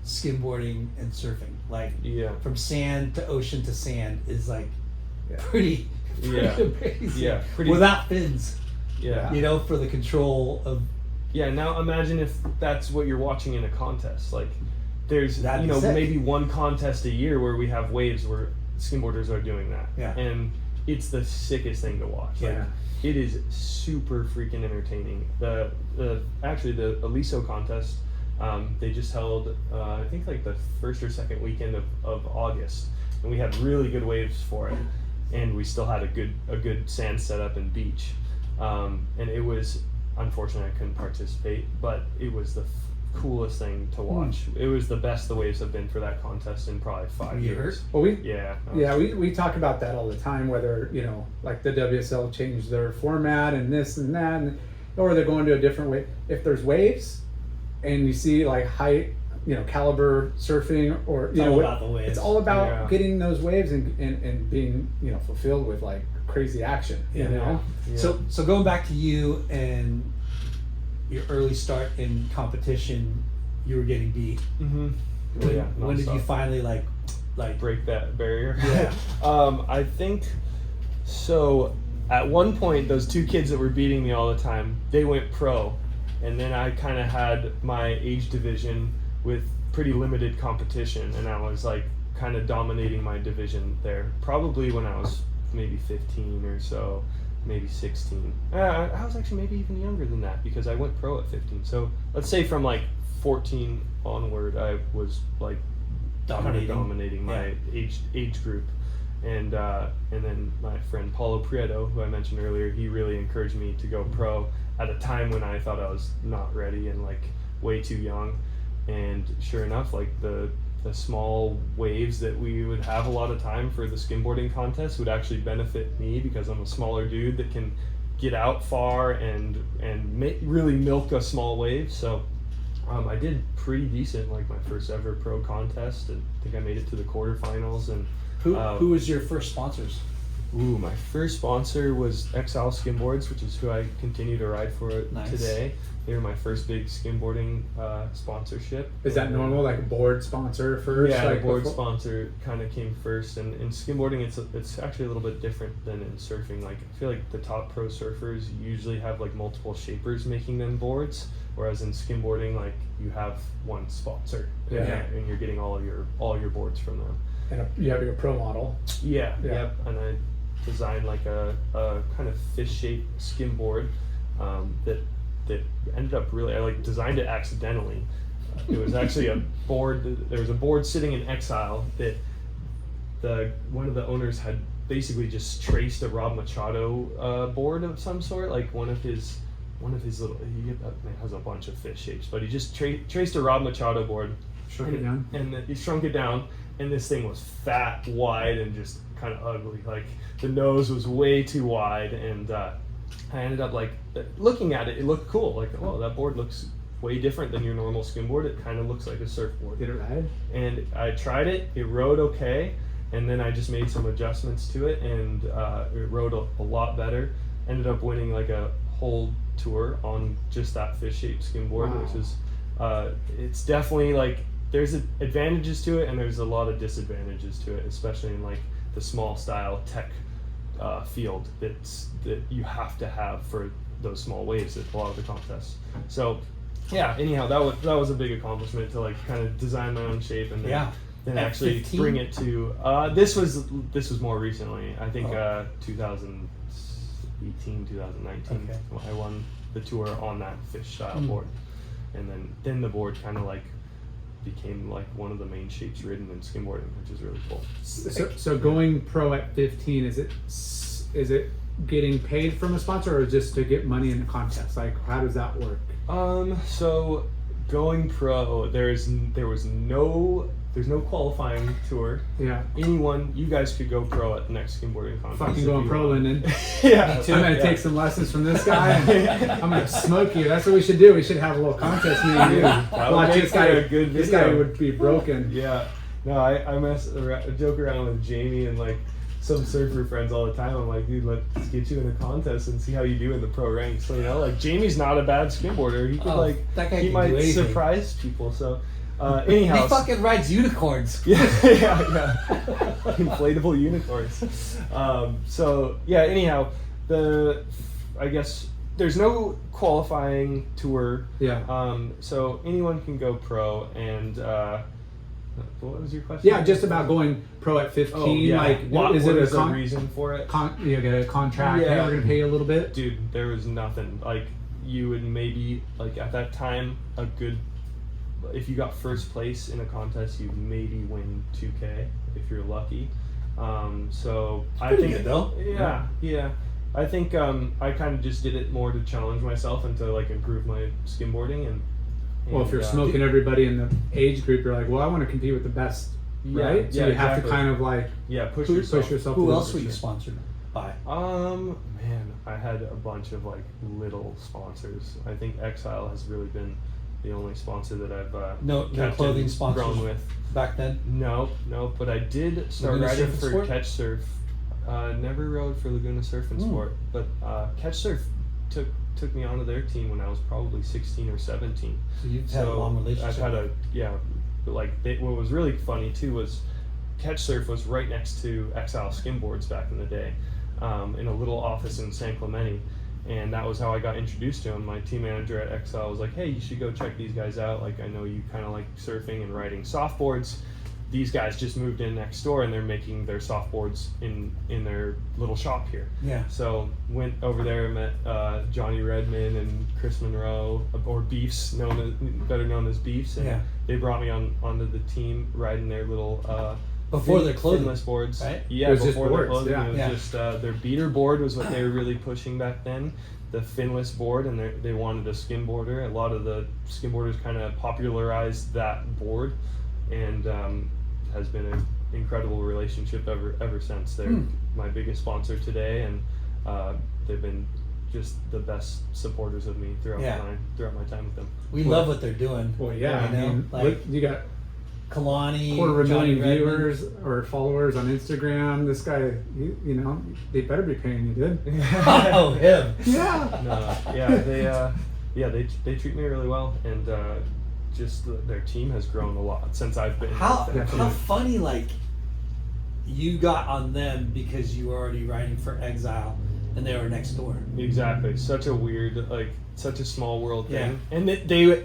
skimboarding and surfing. Like Yeah. from sand to ocean to sand is like Yeah. pretty Yeah. amazing. Yeah. Pretty Without fins, Yeah. you know, for the control of Yeah, now imagine if that's what you're watching in a contest. Like there's That'd be sick. maybe one contest a year where we have waves where skimboarders are doing that. Yeah. And it's the sickest thing to watch. Like, Yeah. it is super freaking entertaining. The Aliso contest, they just held I think like the first or second weekend of August. and we had really good waves for it, and we still had a good sand setup and beach, and it was, unfortunately I couldn't participate, but it was the coolest thing to watch. It was the best the waves have been for that contest in probably 5 years. Well, we talk about that all the time, whether, you know, like the WSL changed their format and this and that, or they're going to a different way. If there's waves and you see like high, you know, caliber surfing, or It's all about the waves. It's all about getting those waves and being, you know, fulfilled with like crazy action. You know. Yeah. So going back to you and your early start in competition, you were getting beat. Mm-hmm. When did you finally like break that barrier? Yeah. I think so. At one point, those two kids that were beating me all the time, they went pro, and then I kind of had my age division with pretty limited competition, and I was like kind of dominating my division there. Probably when I was maybe 15 or so. Maybe 16. I was actually maybe even younger than that, because I went pro at 15. So let's say from like 14 onward, I was like dominating my age group, and then my friend Paulo Prieto, who I mentioned earlier, he really encouraged me to go pro at a time when I thought I was not ready and like way too young. And sure enough, like the small waves that we would have a lot of time for the skimboarding contest would actually benefit me, because I'm a smaller dude that can get out far and really milk a small wave. So I did pretty decent, like my first ever pro contest, and I think I made it to the quarterfinals. And who was your first sponsors? My first sponsor was Exile Skimboards, which is who I continue to ride for today. They were my first big skimboarding sponsorship. Is that normal, like a board sponsor first? Yeah, like the board sponsor kind of came first. And in skimboarding, it's actually a little bit different than in surfing. Like, I feel like the top pro surfers usually have like multiple shapers making them boards, whereas in skimboarding, like you have one sponsor, and you're getting all your boards from them. And you have your pro model. Yeah. Yep. And I designed like a kind of fish-shaped skimboard that ended up really, I like designed it accidentally. It was actually a board. There was a board sitting in Exile that one of the owners had basically just traced a Rob Machado board of some sort, like one of his little. He has a bunch of fish shapes, but he just traced a Rob Machado board, shrunk it down, and he shrunk it down. And this thing was fat, wide, and just kind of ugly. Like the nose was way too wide, and I ended up like looking at it. It looked cool. Like, oh, that board looks way different than your normal skimboard. It kind of looks like a surfboard. Did it ride? And I tried it. It rode okay, and then I just made some adjustments to it, and it rode a lot better. Ended up winning like a whole tour on just that fish-shaped skimboard, which is it's definitely like. There's advantages to it, and there's a lot of disadvantages to it, especially in like the small style tech field that you have to have for those small waves at a lot of the contests. So yeah, anyhow, that was a big accomplishment to like kind of design my own shape and then actually 15? Bring it to this was more recently. I think 2018, 2019. Okay. I won the tour on that fish style board, and then the board kind of like became like one of the main shapes ridden in skimboarding, which is really cool. So going pro at 15, is it getting paid from a sponsor, or just to get money in the contest? Like, how does that work? So going pro, there's no qualifying tour. Yeah. Anyone, you guys could go pro at the next skimboarding contest. Fucking going pro, Lyndon. Yeah. I'm gonna take some lessons from this guy, and I'm gonna smoke you. That's what we should do. We should have a little contest, me and you. Watch this guy. A good video. This guy would be broken. Yeah. No, I joke around with Jamie and like some surfer friends all the time. I'm like, dude, let's get you in a contest and see how you do in the pro ranks. So, you know, like Jamie's not a bad skimboarder. He could he might surprise people. So anyhow, he fucking rides unicorns. Yeah. Inflatable unicorns. So yeah, anyhow, I guess there's no qualifying tour. Yeah. So anyone can go pro, and what was your question? Yeah, just about going pro at 15. Oh, yeah. Like, is it a reason for it? You get a contract. Yeah. Hey, we're gonna pay you a little bit. Dude, there was nothing. Like, you would maybe like at that time a good if you got first place in a contest, you maybe win 2K if you're lucky. So I pretty think good, though. Yeah. I think I kind of just did it more to challenge myself and to like improve my skimboarding and. Well, if you're smoking everybody in the age group, you're like, well, I want to compete with the best, right? So yeah, you have to exactly. kind of like push push yourself. yourself. Who to else the were you sure. sponsored by? Man, I had a bunch of like little sponsors. I think Exile has really been the only sponsor that I've No kept clothing and sponsors grown with. back then. No, but I did start Laguna riding Surf and for Sport? Catch Surf. Never rode for Laguna Surf and Sport, but Catch Surf took me onto their team when I was probably 16 or 17. So you've had a long relationship. I've had what was really funny too was Catch Surf was right next to Exile Skimboards back in the day, in a little office in San Clemente, and that was how I got introduced to him. My team manager at Exile was like, "Hey, you should go check these guys out. Like, I know you kind of like surfing and riding softboards. These guys just moved in next door and they're making their softboards in their little shop here." Yeah. So went over there and met Johnny Redman and Chris Monroe, or Beefs, better known as Beefs, and Yeah. they brought me onto the team riding their little Before their clothing, finless boards, right? Yeah, It was just before their boards, clothing, yeah. it was Yeah. just their beater board was what they were really pushing back then. The finless board, and they wanted a skimboarder. A lot of the skimboarders kind of popularized that board, and has been an incredible relationship ever since. They're my biggest sponsor today, and they've been just the best supporters of me throughout my time with them. We love what they're doing. Well, yeah, You I know, mean, like- look, you got Kalani, 250,000 Johnny Redmond. viewers or followers on Instagram. This guy, you know, they better be paying you, dude. Oh, him. Yeah. They treat me really well, and just their team has grown a lot since I've been. How with them. how funny, like, you got on them because you were already riding for Exile and they were next door. Exactly. Such a weird, like, such a small world thing. Yeah. And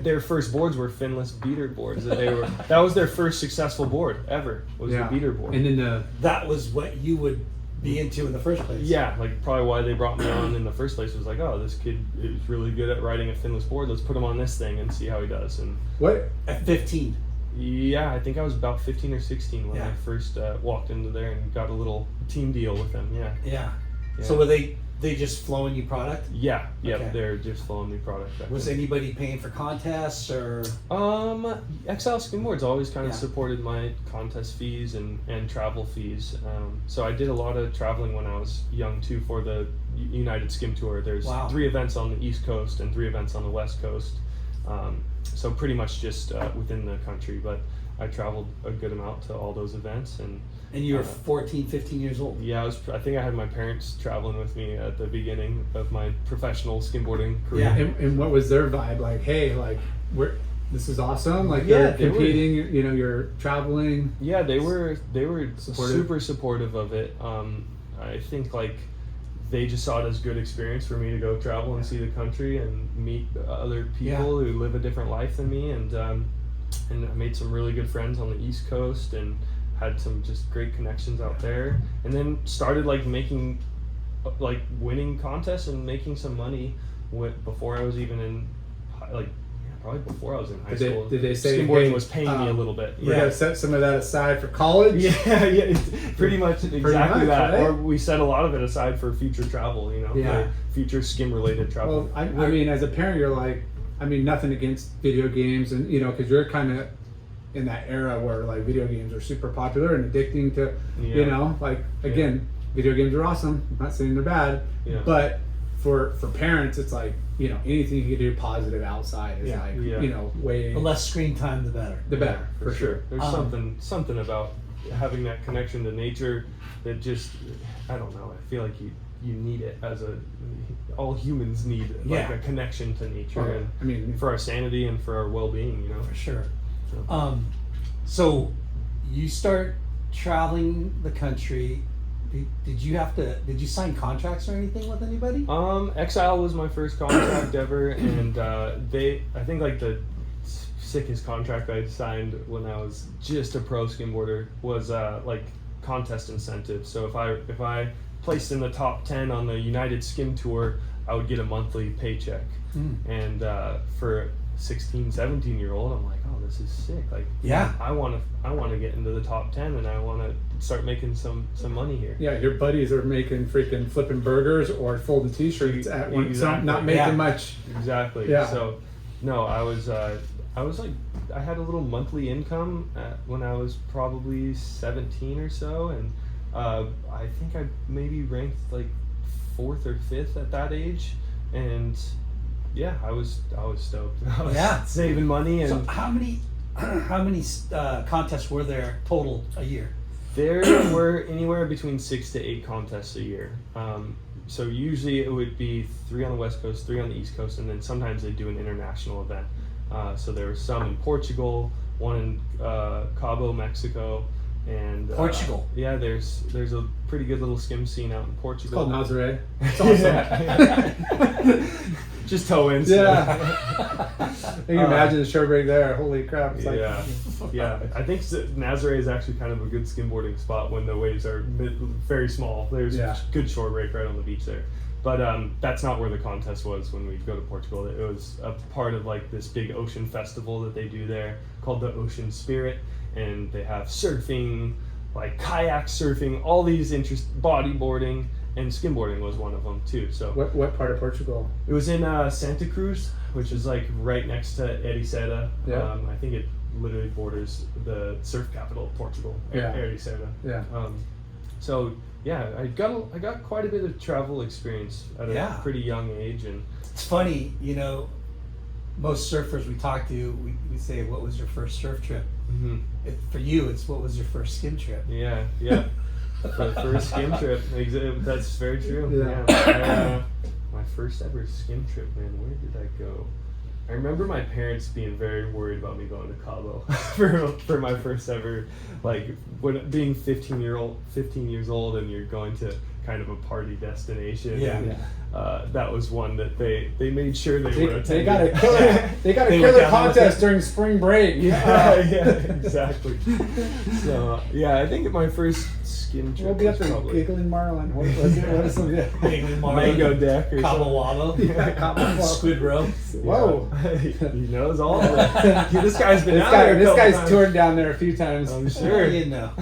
their first boards were finless beater boards. That was their first successful board ever. Was the beater board. And then That was what you would be into in the first place. Yeah, like probably why they brought me on in the first place was like, oh, this kid is really good at riding a finless board. Let's put him on this thing and see how he does. And what? At 15. yeah, I think I was about 15 or 16 when Yeah. I first walked into there and got a little team deal with them. Yeah. Yeah. Yeah. So were they just flowing you product? Yeah, Okay. they're just flowing me product. back Was then. anybody paying for contests or? Exile Skimboards always kind of Yeah. supported my contest fees and travel fees. So I did a lot of traveling when I was young too for the United Skim Tour. There's Wow. 3 events on the East Coast and 3 events on the West Coast. So pretty much just within the country, but I traveled a good amount to all those events. And you were 14, 15 years old. Yeah, I think I had my parents traveling with me at the beginning of my professional skimboarding career. Yeah. And what was their vibe? Like, hey, like, this is awesome. Like, Yeah, they're they were- competing. You know, you're traveling. Yeah, they were Supportive? super supportive of it. I think like they just saw it as good experience for me to go travel and see the country and meet other people who live a different life than me, and I made some really good friends on the East Coast and had some just great connections out there, and then started like winning contests and making some money before I was even in probably before I was in high school. Did they say, skimboarding hey, was paying me a little bit? We gotta set some of that aside for college. Yeah, it's pretty much exactly much, that. right? Or we set a lot of it aside for future travel, you know, Yeah. for future skim related travel. Well, I mean, as a parent, you're like, I mean, nothing against video games, and you know, because you're kind of in that era where like video games are super popular and addicting to, you know, like again, video games are awesome. I'm not saying they're bad, but for parents, it's like, you know, anything you can do positive outside is like, you know, way The less screen time, the better. the better for sure. There's something about having that connection to nature that just, I don't know, I feel like you need it all humans need like a connection to nature, and I mean, for our sanity and for our well-being, you know. For sure. So you start traveling the country. Did you sign contracts or anything with anybody? Exile was my first contract ever, and I think like the sickest contract I signed when I was just a pro skimboarder was like contest incentive. So if I placed in the top 10 on the United Skim Tour, I would get a monthly paycheck, and for 16, 17-year-old, I'm like, oh, this is sick. Like, Yeah. I want to get into the top 10, and I want to start making some money here. Yeah, your buddies are making freaking flipping burgers or folding T-shirts at one, so not making Yeah. much. Exactly. Yeah. So, no, I was like, I had a little monthly income when I was probably 17 or so, and I think I maybe ranked like 4th or 5th at that age, and yeah, I was stoked. I was Yeah. saving money, and So how many contests were there total a year? there were anywhere between 6 to 8 contests a year. So usually it would be 3 on the West Coast, 3 on the East Coast, and then sometimes they do an international event. So there were some in Portugal, one in Cabo, Mexico, and Portugal. Yeah, there's a pretty good little skim scene out in It's Portugal. called Nazare. It's awesome. Just toe ins. Yeah. Can you imagine the show rig there? Holy crap! It's like, Yeah. I think Nazare is actually kind of a good skimboarding spot when the waves are very small. There's good shore break right on the beach there. But that's not where the contest was when we go to Portugal. It was a part of like this big ocean festival that they do there called the Ocean Spirit, and they have surfing, like kayak surfing, all these bodyboarding, and skimboarding was one of them too. So what part of Portugal? it was in Santa Cruz, which is like right next to Ericeira. Yeah. I think it literally borders the surf capital of Portugal, Yeah. Ericeira. Yeah. So yeah, I got quite a bit of travel experience at a pretty young age, and It's funny, most surfers we talk to, we say, what was your first surf trip? For you, it's what was your first skim trip? yeah. The first skim trip, that's very true. Yeah. My first ever skim trip, man. Where did I go? I remember my parents being very worried about me going to Cabo for my first ever, like being 15 years old, and you're going to kind of a party destination. Yeah. And, that was one that they made sure they were They attending. got a killer. They got a killer contest during spring break. Yeah, exactly. So I think my first skim trip We'll be up was there probably giggling marlin. What was it? What is some? Yeah. Mango Deck or Cabo something. Wabo, Yeah, Cabo Wabo. Squid Row. Whoa. He knows all of that. This guy's been This out there. this guy's times. toured down there a few times. I'm sure. You know.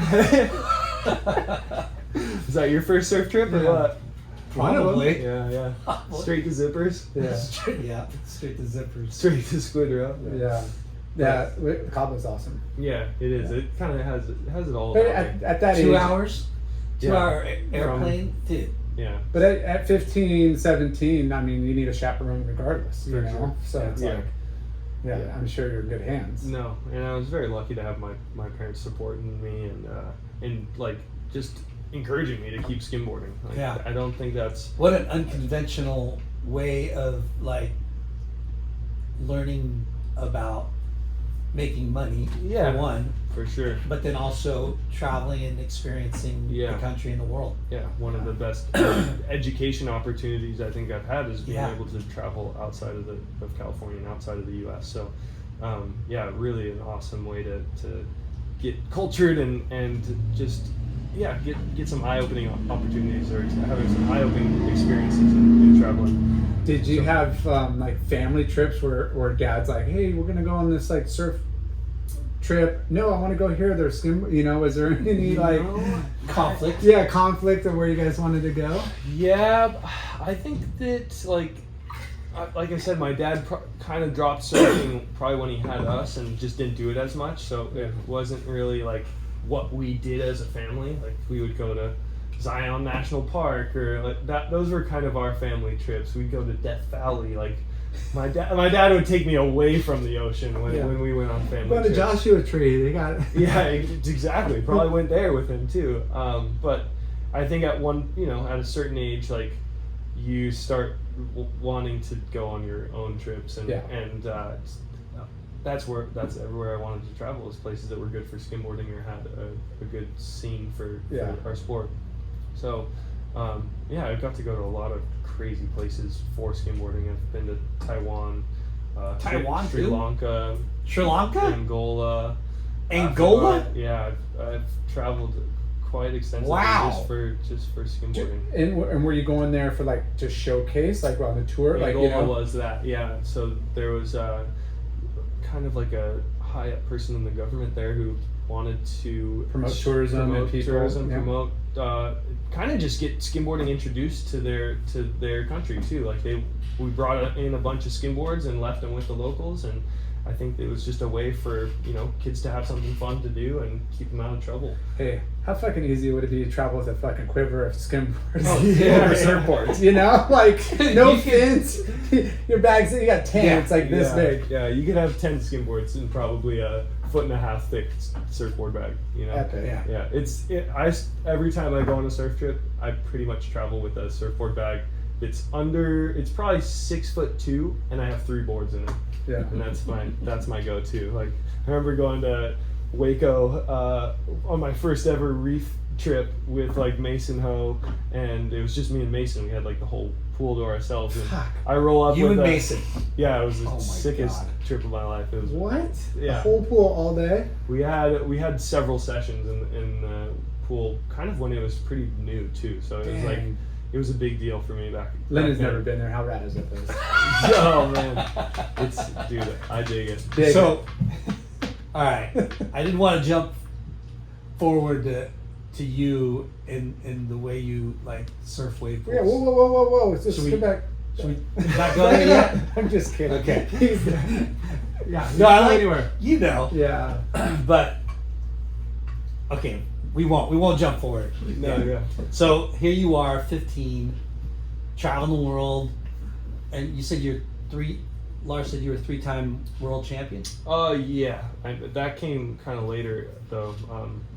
Is that your first surf trip or Yeah. what? Probably. Yeah. Straight to zippers. Yeah. Straight to zippers. Straight to Squid Row. Yeah. Cabo's awesome. Yeah, it is. It kind of has it all. But about it. at that 2 age, hours? 2 hour airplane? Dude. Yeah. but at 15, 17, I mean, you need a chaperone regardless, you For know? sure. So it's Yeah. like, yeah, I'm sure you're in good hands. No, and I was very lucky to have my parents supporting me and like just encouraging me to keep skimboarding. Like, Yeah. I don't think that's. What an unconventional way of like learning about making money, Yeah. for one, For sure. but then also traveling and experiencing Yeah. the country and the world. Yeah, one of the best education opportunities I think I've had is being Yeah. able to travel outside of California and outside of the U.S. So, really an awesome way to get cultured and just get some eye-opening opportunities or having some eye-opening experiences in traveling. Did you have like family trips where dad's like, hey, we're gonna go on this like surf trip? No, I want to go here. There's skim. Was there any like Conflict. conflict of where you guys wanted to go? Yeah, I think that like I said, my dad kind of dropped surfing probably when he had us and just didn't do it as much. So it wasn't really like what we did as a family. Like we would go to Zion National Park or like that. Those were kind of our family trips. We'd go to Death Valley. Like my dad would take me away from the ocean when we went on family Go to trips. Joshua Tree. They got Exactly. Probably went there with him too. But I think at a certain age, like you start wanting to go on your own trips, and that's everywhere I wanted to travel, is places that were good for skimboarding or had a good scene for our sport. So I got to go to a lot of crazy places for skimboarding. I've been to Taiwan, Taiwan, Sri too? Lanka, Sri Lanka? Angola. Angola? Africa. Yeah, I've traveled quite extensively Wow. just for skimboarding. And were you going there for like to showcase like on the tour? Angola Like was that, yeah. So there was kind of like a high up person in the government there who wanted to Promote tourism and people. Promote kind of just get skimboarding introduced to their country too. Like we brought in a bunch of skimboards and left them with the locals, and I think it was just a way for kids to have something fun to do and keep them out of trouble. Hey, how fucking easy would it be to travel with a fucking quiver of skimboards yeah. or surfboards? Like no fins. Your bags, you got 10. It's like this big. Yeah, you could have 10 skimboards and probably a 1.5 foot thick surfboard bag. Epic. Yeah. Every time I go on a surf trip, I pretty much travel with a surfboard bag. It's probably 6'2", and I have 3 boards in it. Yeah. And that's my go-to. Like, I remember going to Waco on my first ever reef trip with like Mason Ho, and it was just me and Mason. We had like the whole pool to ourselves, and I roll up You with and Mason. Yeah, it was the Oh my sickest God. trip of my life. It was What? Yeah. The whole pool all day? We had several sessions in the pool, kind of when it was pretty new too. So it was like Dang. it was a big deal for me back. Lynn's then. never been there. How rad is that place? Oh man, dude, I dig it. Dig So, all right, I didn't want to jump forward to you in the way you like surf wave pools. Yeah, whoa. Let's just Should we- get back. Should we not go there yet? I'm just kidding. Okay. Yeah. No, I like anywhere. Yeah. but okay, we won't jump forward. No, yeah. So here you are, 15, traveling the world, and you said Lars said you were a 3-time world champion. Yeah. That came kind of later though.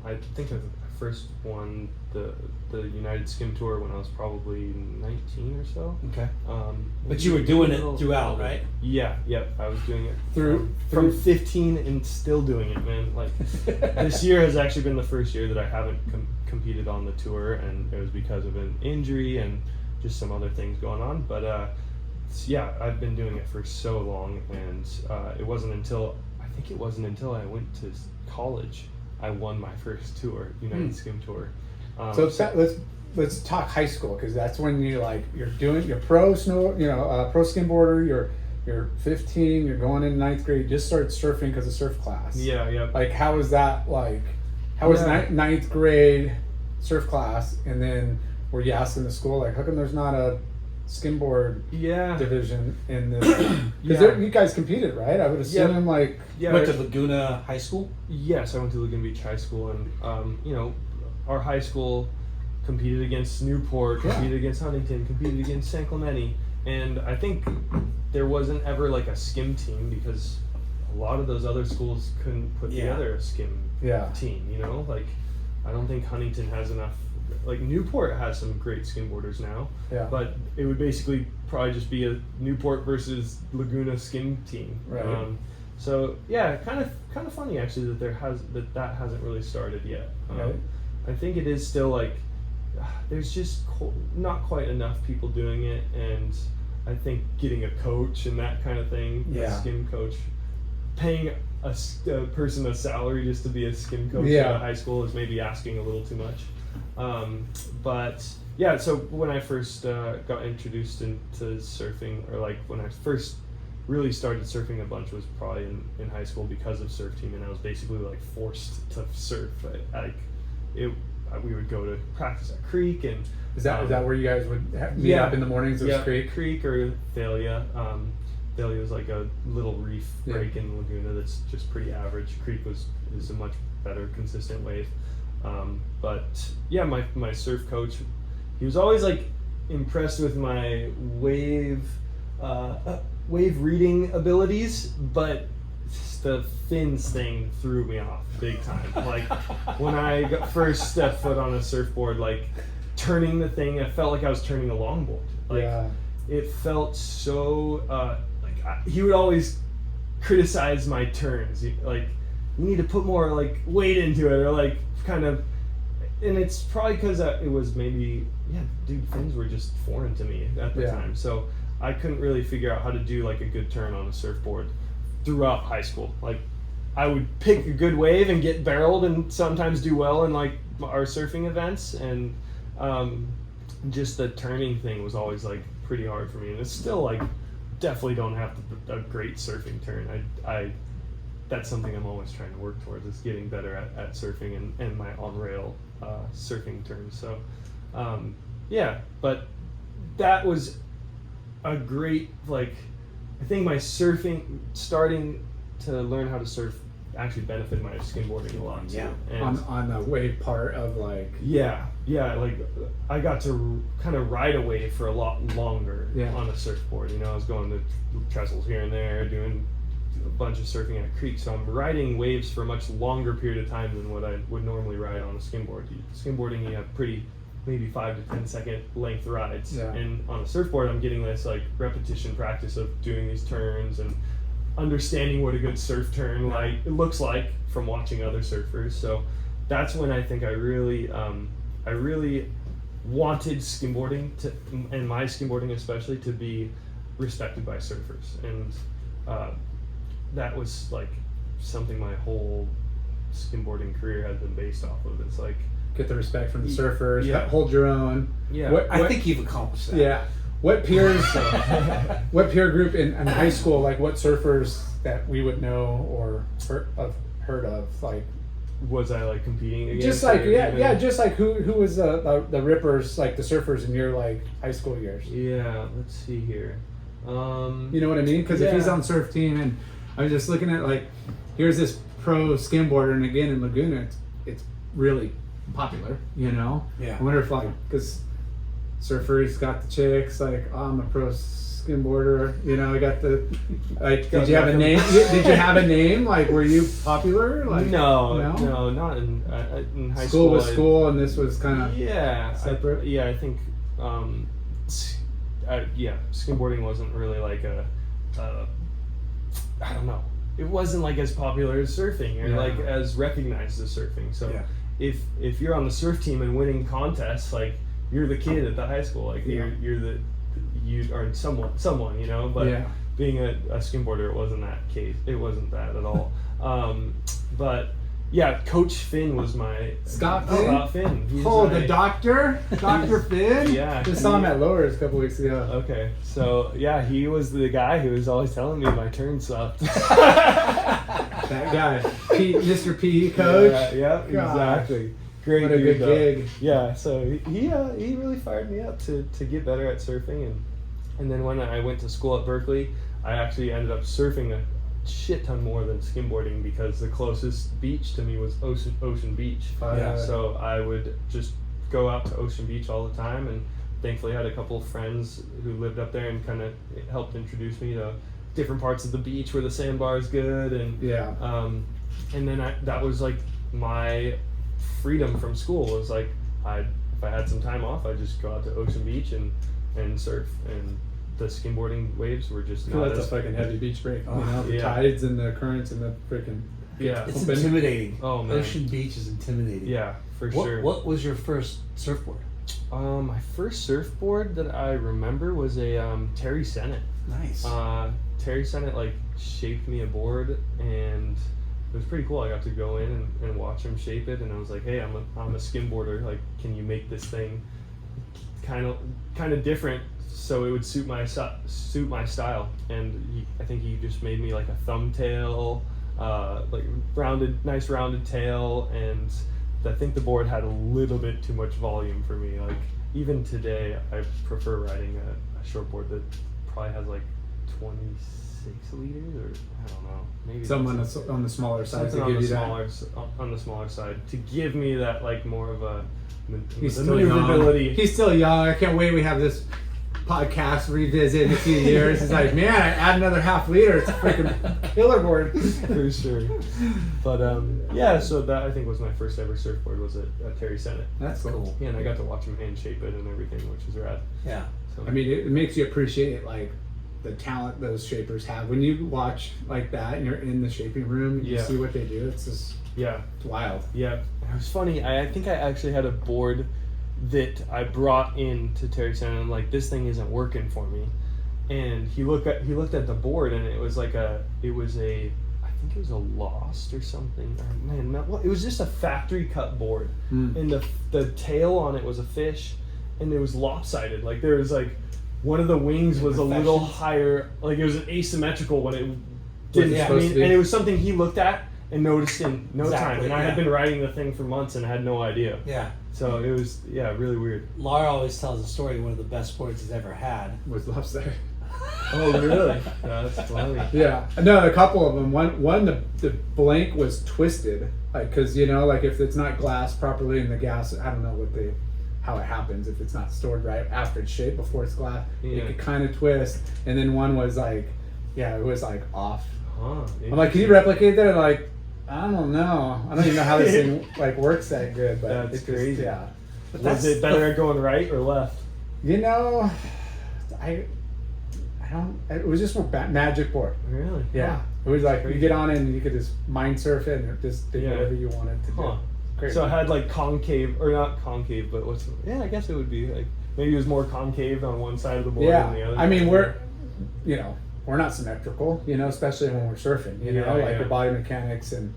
I think I first won the United Skim Tour when I was probably 19 or so. Okay. But you were doing it throughout, right? Yeah, I was doing it Through- from 15 and still doing it, man. Like this year has actually been the first year that I haven't competed on the tour, and it was because of an injury and just some other things going on. But yeah, I've been doing it for so long, and it wasn't until I went to college I won my first tour, United Skim Tour. So let's talk high school, because that's when you're pro pro skimboarder. You're 15. You're going in 9th grade. You just started surfing because of surf class. Yeah. Like, how was that like? How was 9th grade surf class? And then were you asking the school, like, how come there's not a skimboard division in this? Because you guys competed, right? I would assume like. Yeah. Went to Laguna High School? Yes, I went to Laguna Beach High School, and our high school competed against Newport, competed against Huntington, competed against San Clemente, and I think there wasn't ever like a skim team because a lot of those other schools couldn't put together a skim team. Like I don't think Huntington has enough. Like Newport has some great skimboarders now, but it would basically probably just be a Newport versus Laguna skim team. Right. So yeah, kind of funny actually that that hasn't really started yet. Right. I think it is still like there's just not quite enough people doing it, and I think getting a coach and that kind of thing, a skim coach, paying a person a salary just to be a skim coach at a high school is maybe asking a little too much. But yeah, so when I first got introduced into surfing, or like when I first really started surfing a bunch, was probably in high school because of surf team, and I was basically like forced to surf. We would go to practice at Creek, and Is that where you guys would meet up in the mornings? It was Creek or Thalia. Thalia was like a little reef break in Laguna that's just pretty average. Creek is a much better consistent wave. But yeah, my surf coach, he was always like impressed with my wave reading abilities, but the fins thing threw me off big time. Like when I first stepped foot on a surfboard, like turning the thing, I felt like I was turning a longboard. Like it felt so he would always criticize my turns. Like, you need to put more like weight into it, or like kind of, and it's probably because it was maybe fins were just foreign to me at the time, so I couldn't really figure out how to do like a good turn on a surfboard throughout high school. Like I would pick a good wave and get barreled and sometimes do well in like our surfing events, and just the turning thing was always like pretty hard for me, and it's still like definitely don't have a great surfing turn. I that's something I'm always trying to work towards, is getting better at surfing and my on-rail surfing turns. So but that was a great, like, I think my surfing, starting to learn how to surf, actually benefited my skimboarding a lot too. Yeah. And on the wave part of like. yeah, like I got to kind of ride a wave for a lot longer on a surfboard. You know, I was going to trestles here and there, doing a bunch of surfing at creeks. So I'm riding waves for a much longer period of time than what I would normally ride on a skimboard. Skimboarding, you have maybe 5 to 10 second length rides, and on a surfboard, I'm getting this like repetition practice of doing these turns and understanding what a good surf turn it looks like from watching other surfers. So that's when I think I really wanted skimboarding and my skimboarding especially, to be respected by surfers, and that was like something my whole skimboarding career has been based off of. It's like, get the respect from the surfers, hold your own. I think you've accomplished that. Yeah. What peers, what peer group in high school, like what surfers that we would know or heard of, like, was I like competing against? just like just like who was the rippers, like the surfers in your like high school years? Yeah, let's see here. You know what I mean? Because if he's on surf team, and I'm just looking at like, here's this pro skimboarder, and again in Laguna, it's really popular. You know. Yeah. I wonder if like, because surfers got the chicks like, oh, I'm a pro skimboarder, you know, I got the, like, did you have a name? Did you have a name? Like, were you popular? Like, no, not in high school. School was school, and this was kind of separate. I think skimboarding wasn't really like I don't know. It wasn't like as popular as surfing, or like as recognized as surfing. So if you're on the surf team and winning contests, like, you're the kid at the high school, like you are someone, you know. But being a skimboarder, it wasn't that case. It wasn't that at all. But yeah, Coach Finn was my Scott Finn. He's the doctor, Dr. Finn. Yeah, just saw him at Lowers a couple weeks ago. Okay, so he was the guy who was always telling me my turn sucked. That guy, Mr. PE coach. Yeah, exactly. Great, what a dude, good gig. Yeah, so he really fired me up to get better at surfing, and then when I went to school at Berkeley, I actually ended up surfing a shit ton more than skimboarding, because the closest beach to me was Ocean Beach. So I would just go out to Ocean Beach all the time, and thankfully I had a couple of friends who lived up there and kind of helped introduce me to different parts of the beach where the sandbar is good, and and then that was like my freedom from school. Was like, if I had some time off, I'd just go out to Ocean Beach and surf, and the skimboarding waves were just not that's a fucking heavy beach break. You know, the tides and the currents and the freaking it's intimidating. Oh man, Ocean Beach is intimidating. Yeah, for sure. What was your first surfboard? My first surfboard that I remember was a Terry Sennett. Nice. Terry Sennett like shaped me a board, and it was pretty cool. I got to go in and watch him shape it, and I was like, hey, I'm a skimboarder. Like, can you make this thing kind of different so it would suit my style? And I think he just made me like a thumbtail, like nice rounded tail, and I think the board had a little bit too much volume for me. Like, even today, I prefer riding a shortboard that probably has like 26 liters, or I don't know, maybe someone on the smaller side to give you that. On the smaller side to give me that, like, more of a He's still young. He's still young. I can't wait. We have this podcast revisit in a few years. He's like, man, I add another half liter. It's a freaking killer board. For sure. But so that, I think, was my first ever surfboard, was a Terry Sennett. That's cool. Yeah, and I got to watch him hand shape it and everything, which is rad. Yeah. So, I mean, it makes you appreciate like the talent those shapers have. When you watch like that and you're in the shaping room and you see what they do, it's just it's wild. Yeah, it was funny. I think I actually had a board that I brought in to Terry Sennett, and I'm like, this thing isn't working for me. And he looked at the board, and it was like I think it was a Lost or something. It was just a factory cut board, and the tail on it was a fish, and it was lopsided. Like, there was like one of the wings was a little higher, like it was an asymmetrical when it didn't. Yeah. I supposed mean, to be. and it was something he looked at and noticed in no time. Exactly, And I yeah. had been riding the thing for months and had no idea. Yeah. So it was, really weird. Laura always tells a story. One of the best sports he's ever had. Was lobster. Oh, really? That's funny. Yeah, no, a couple of them. One the blank was twisted, like because like if it's not glassed properly in the gas, I don't know how it happens if it's not stored right after it's shaped before it's glass. Yeah. It could kind of twist, and then one was like, it was like off. Huh. I'm like, can you replicate that? And like, I don't know. I don't even know how this thing like works that good, but That's it's crazy. Just, yeah, Was it better at going right or left? I don't. It was just a magic board. Really? Yeah, Huh. it was like you Crazy. get on it and you could just mind surf it and it just did Yeah. whatever you wanted to do. Huh. Great. So it had like concave, or not concave, but I guess it would be like, maybe it was more concave on one side of the board than the yeah, other. I mean we're not symmetrical, especially when we're surfing. Yeah, like yeah. your body mechanics and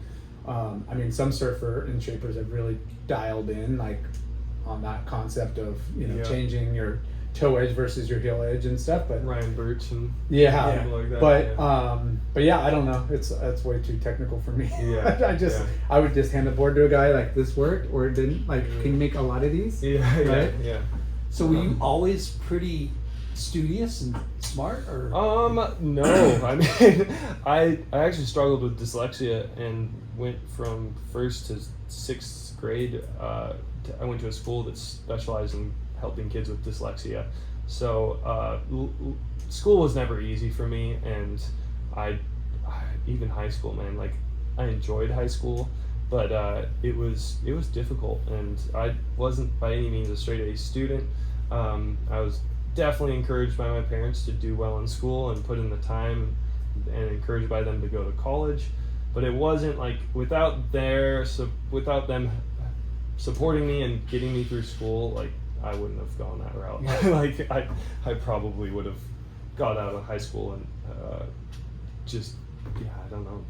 I mean some surfer and shapers have really dialed in like on that concept of Yeah. changing your toe edge versus your heel edge and stuff, but Ryan Birch and yeah, people like that. but yeah, I don't know. It's way too technical for me. Yeah, I would just hand the board to a guy like this worked or it didn't. Like, can you make a lot of these? yeah, Right? yeah. So were you always pretty studious and smart, or? No. I mean, I actually struggled with dyslexia and went from first to sixth grade. I went to a school that specialized in helping kids with dyslexia. So school was never easy for me, and I even high school, man. Like, I enjoyed high school, but it was difficult, and I wasn't by any means a straight A student. I was definitely encouraged by my parents to do well in school and put in the time, and encouraged by them to go to college, but it wasn't like without them supporting me and getting me through school, like I wouldn't have gone that route. Yeah. Like I probably would have got out of high school and I don't know,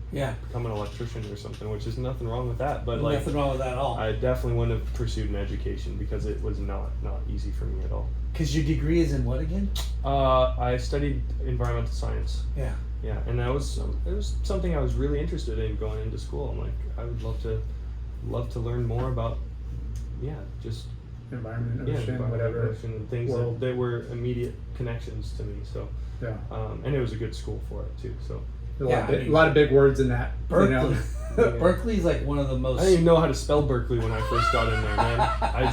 become an electrician or something, which is nothing wrong with that, but like Nothing wrong with that at all. I definitely wouldn't have pursued an education because it was not easy for me at all. Because your degree is in what again? I studied environmental science. Yeah. Yeah, and it was something I was really interested in going into school. I'm like, I would love to learn more about, just Environment, yeah, ocean, environment, whatever. ocean, and things world. that were immediate connections to me. So, Yeah. and it was a good school for it too. So A lot of big words in that. Berkeley. Yeah. Berkeley's like one of the most. I didn't even know how to spell Berkeley when I first got in there, man.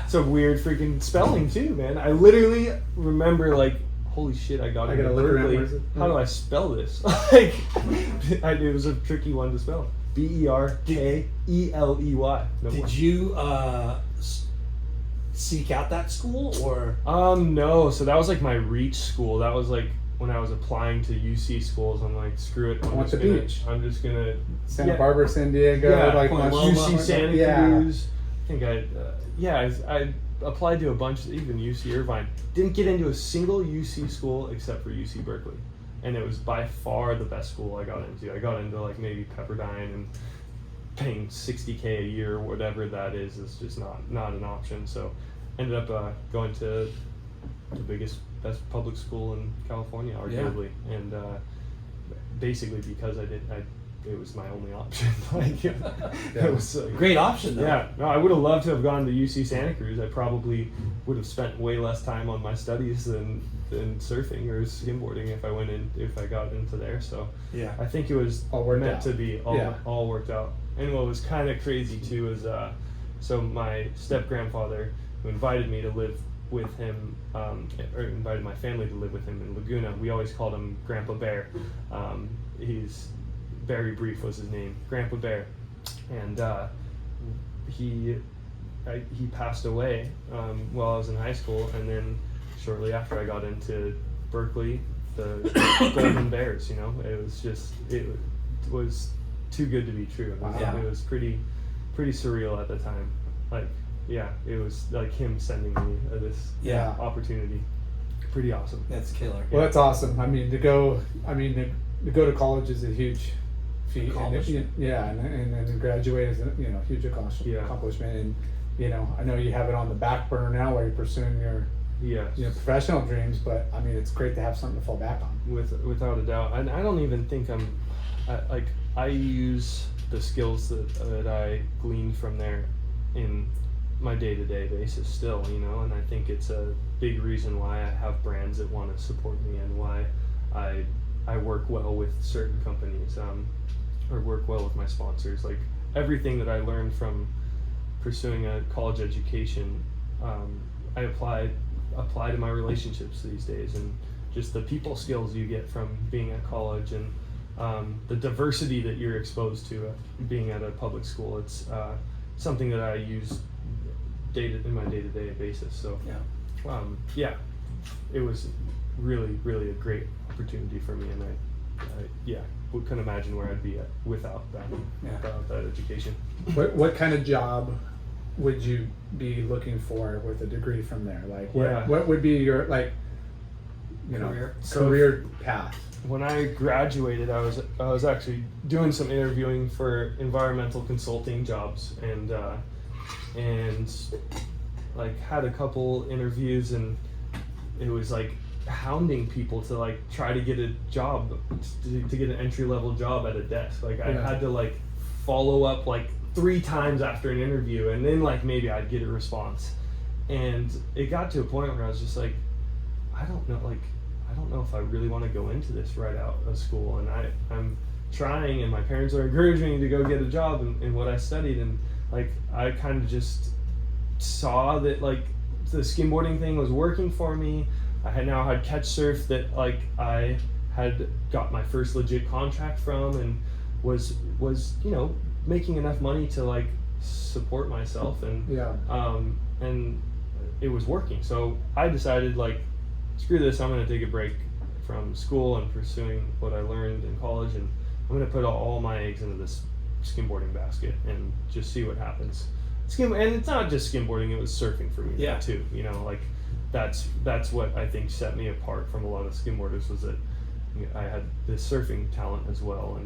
It's a weird freaking spelling too, man. I literally remember like, holy shit, I got into gotta look around, Berkeley. where is it? How do I spell this? Like, it was a tricky one to spell. Berkeley. No Did more. you seek out that school, or? No. So that was like my reach school. That was like when I was applying to UC schools. I'm like, screw it. Want the beach. I'm just gonna Santa yeah. Barbara, San Diego, Yeah, like Point much- Loma. UC Santa Yeah. Cruz. I think I applied to a bunch, even UC Irvine. Didn't get into a single UC school except for UC Berkeley, and it was by far the best school I got into. I got into like maybe Pepperdine, and paying $60K a year or whatever that is just not an option. So ended up going to the best public school in California, arguably, and basically because it was my only option. Like, it was Great option, though. yeah. No, I would have loved to have gone to UC Santa Cruz. I probably would have spent way less time on my studies than surfing or skimboarding if I got into there. So Yeah. I think it was All worked meant out. to be all worked out. And what was kind of crazy too is so my step grandfather, who invited me to live with him, or invited my family to live with him in Laguna. We always called him Grandpa Bear. He's Barry Brief was his name, Grandpa Bear, and he passed away while I was in high school, and then shortly after I got into Berkeley, the Golden Bears. It was too good to be true. It was pretty surreal at the time. Like, yeah, it was like him sending me this Yeah. opportunity. Pretty awesome. That's killer. Well, that's awesome. I mean, to go to college is a huge feat. Accomplishment. And then to graduate is a huge accomplishment. Yeah. And I know you have it on the back burner now while you're pursuing your you know, professional dreams, but I mean, it's great to have something to fall back on. Without a doubt. And I don't even think I use the skills that I gleaned from there in my day-to-day basis still, you know, and I think it's a big reason why I have brands that want to support me and why I work well with certain companies, or work well with my sponsors. Like everything that I learned from pursuing a college education, I apply to my relationships these days, and just the people skills you get from being at college, and the diversity that you're exposed to being at a public school. It's something that I use in my day-to-day basis. So yeah, it was really a great opportunity for me, and I couldn't imagine where I'd be at without that education. What kind of job would you be looking for with a degree from there? Like what would be your, like, you know, career path? When I graduated, I was actually doing some interviewing for environmental consulting jobs, and like had a couple interviews, and it was like hounding people to like try to get a job, to get an entry-level job at a desk. Like I had to like follow up like 3 times after an interview, and then like maybe I'd get a response. And it got to a point where I was just like, I don't know if I really want to go into this right out of school, and I'm trying, and my parents are encouraging me to go get a job in what I studied, and like I kind of just saw that like the skimboarding thing was working for me. I had catch surf that like I had got my first legit contract from, and was you know, making enough money to like support myself, and and it was working. So I decided, like, screw this, I'm going to take a break from school and pursuing what I learned in college, and I'm going to put all my eggs into this skimboarding basket and just see what happens. And it's not just skimboarding, it was surfing for me too, you know, like that's what I think set me apart from a lot of skimboarders, was that I had this surfing talent as well.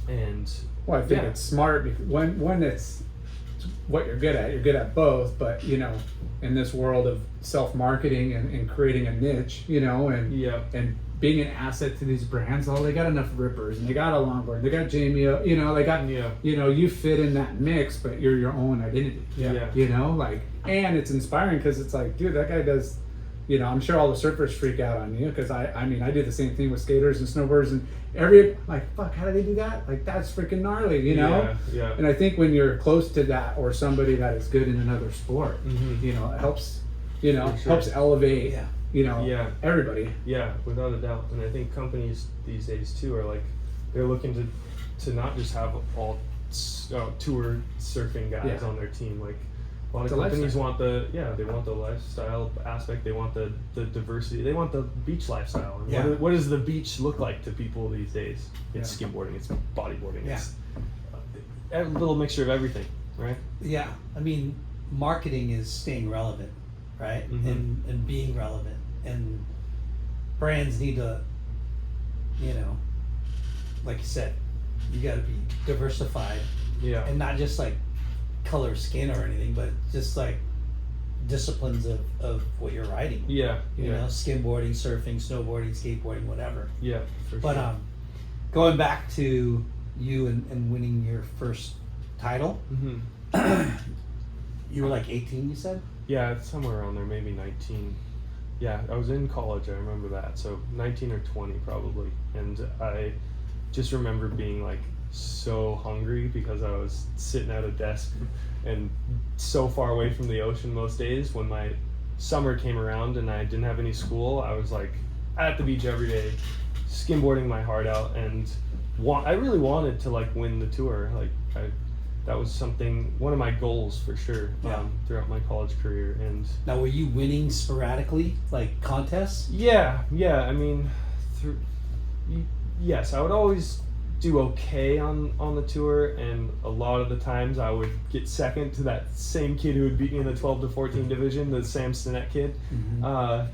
And well, I think it's smart because when it's what you're good at both, but you know, in this world of self-marketing and creating a niche, you know, and being an asset to these brands, they got enough rippers, and they got a longboard, they got Jamie, you know, they got, you know, you fit in that mix, but you're your own identity, you know, like, and it's inspiring because it's like, dude, that guy does, you know, I'm sure all the surfers freak out on you, because I mean, I do the same thing with skaters and snowboarders, and like, fuck, how do they do that? Like, that's freaking gnarly, you know? Yeah. And I think when you're close to that, or somebody that is good in another sport, you know, it helps, you know, helps elevate, you know, everybody. Yeah, without a doubt. And I think companies these days too are like, they're looking to not just have all tour surfing guys on their team. Like, a lot of companies want they want the lifestyle aspect, they want the diversity, they want the beach lifestyle. And what does the beach look like to people these days? It's skimboarding, it's bodyboarding, it's a little mixture of everything, right? Yeah, I mean, marketing is staying relevant, right? And being relevant, and brands need to, you know, like you said, you got to be diversified, and not just like color skin or anything, but just like disciplines of what you're riding. You know, skimboarding, surfing, snowboarding, skateboarding, whatever. But going back to you and winning your first title, you were like 18, you said? Yeah, it's somewhere around there, maybe 19. Yeah, I was in college, I remember that. So 19 or 20 probably. And I just remember being like so hungry because I was sitting at a desk and so far away from the ocean most days. When my summer came around and I didn't have any school, I was like at the beach every day, skimboarding my heart out, and I really wanted to like win the tour. Like that was one of my goals for sure throughout my college career. And now, were you winning sporadically, like contests? Yeah. I mean, yes, I would always do okay on the tour, and a lot of the times I would get second to that same kid who would beat me in the 12 to 14 division, the Sam Stinnett kid.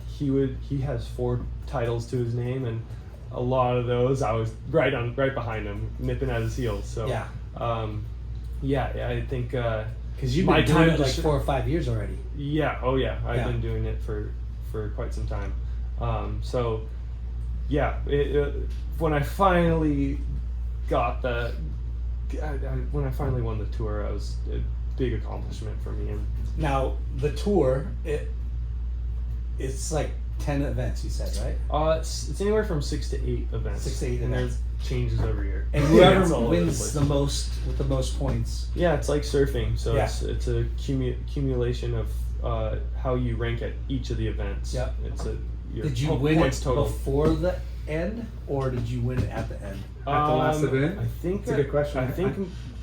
He has 4 titles to his name, and a lot of those I was right behind him, nipping at his heels. So I think Because you've my been doing time it to like sh- 4 or 5 years already. Yeah. Oh yeah. I've Yeah. been doing it for quite some time. So yeah, when I finally got when I finally won the tour, it was a big accomplishment for me. And Now the tour, it's like 10 events. You said, right? it's anywhere from 6 to 8 events. 6 to 8 and events. there's changes every year. And It's whoever all over the wins place. the most with the most points. Yeah, it's like surfing. So Yeah. it's a accumulation of how you rank at each of the events. Yep. It's a your Did you po- win points it total. before the end, or did you win it at the end? At the last event? I think That's a good question. I think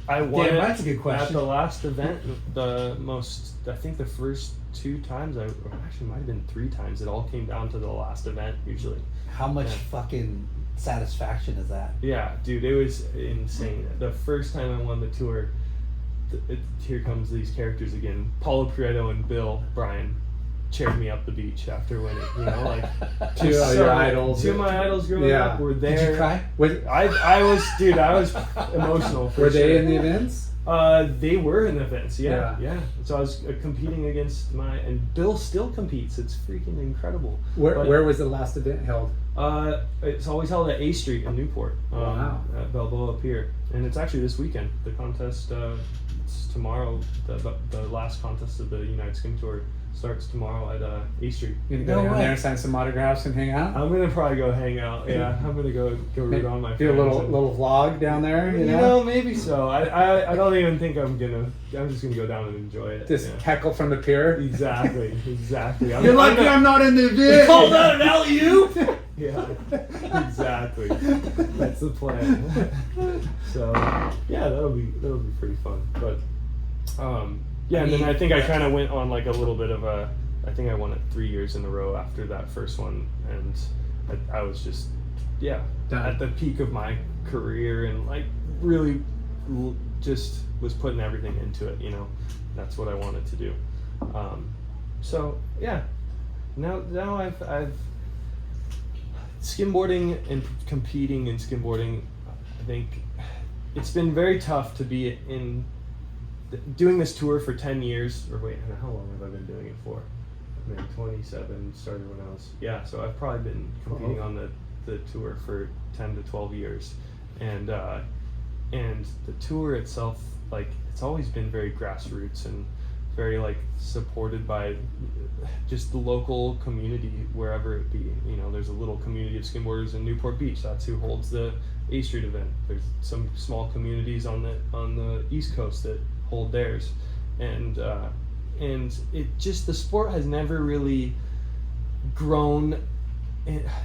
I won Damn, it that's a good at question. the last event. I think the first 2 times, or actually might have been 3 times. It all came down to the last event usually. How much Yeah. fucking satisfaction is that? Yeah, dude, it was insane. The first time I won the tour, here comes these characters again. Paulo Prieto and Bill Bryan cheered me up the beach after winning. You know, like Two of your idols. 2 of my idols growing Yeah. up were there. Did you cry? I was emotional. For Were they sure. in the events? They were in events, yeah. Yeah. So I was competing against and Bill still competes. It's freaking incredible. Where was the last event held? It's always held at A Street in Newport, Wow. at Balboa Pier, and it's actually this weekend. The contest, it's tomorrow. The last contest of the United Skim Tour starts tomorrow at A Street. You gonna go No down way. there, sign some autographs, and hang out? I'm gonna probably go hang out. Yeah, I'm gonna go root on my Do a friends little and- little vlog down there. You You know, know, maybe so. I don't even think I'm just gonna go down and enjoy it. just yeah. heckle from the pier. Exactly. I'm not in the event. Call that an alley-oop? Yeah, exactly. That's the plan. So yeah, that'll be pretty fun. But yeah, and then I think I kind of went on like a little bit of a. I think I won it 3 years in a row after that first one, and I was just Done. at the peak of my career and like really just was putting everything into it. You know, that's what I wanted to do. So yeah, now I've skimboarding and competing in skimboarding. I think it's been very tough to be in doing this tour for 10 years. Or wait, how long have I been doing it for? I mean, 27 started when I was so I've probably been competing on the tour for 10 to 12 years, and the tour itself, like, it's always been very grassroots and very like supported by just the local community wherever it be. You know, there's a little community of skimboarders in Newport Beach. That's who holds the A Street event. There's some small communities on the East Coast that hold theirs, and it just, the sport has never really grown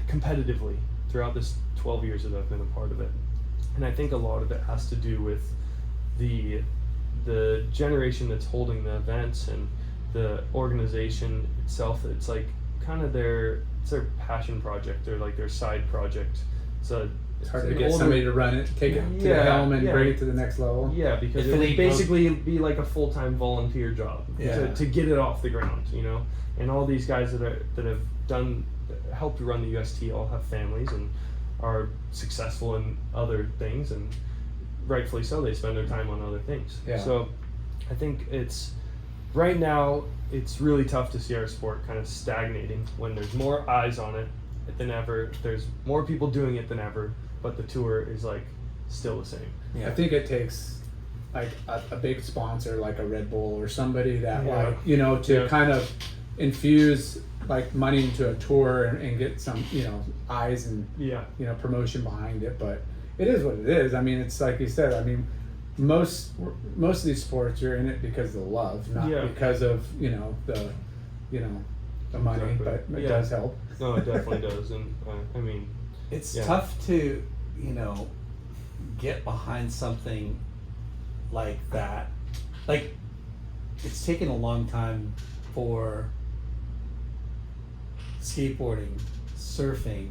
competitively throughout this 12 years that I've been a part of it. And I think a lot of it has to do with the generation that's holding the events and the organization itself. It's like kind of their passion project, or like their side project. It's hard to get somebody to run it, take it to the helm, and bring it to the next level. Yeah, because If it it would ain't basically be like a full-time volunteer job to get it off the ground, you know. And all these guys that have helped run the UST all have families and are successful in other things, and rightfully so. They spend their time on other things. Yeah. So I think right now it's really tough to see our sport kind of stagnating when there's more eyes on it than ever. There's more people doing it than ever, but the tour is like still the same. Yeah. I think it takes like a big sponsor like a Red Bull or somebody that Yeah. like, you know, to Yeah. kind of infuse like money into a tour and get some, you know, eyes and, Yeah. you know, promotion behind it. But it is what it is. I mean, it's like you said, I mean, most of these sports, you're in it because of the love, not Yeah. because of, the money, Exactly. but it Yeah. does help. No, it definitely does. And I mean, It's Yeah. tough to, get behind something like that. Like, it's taken a long time for skateboarding, surfing,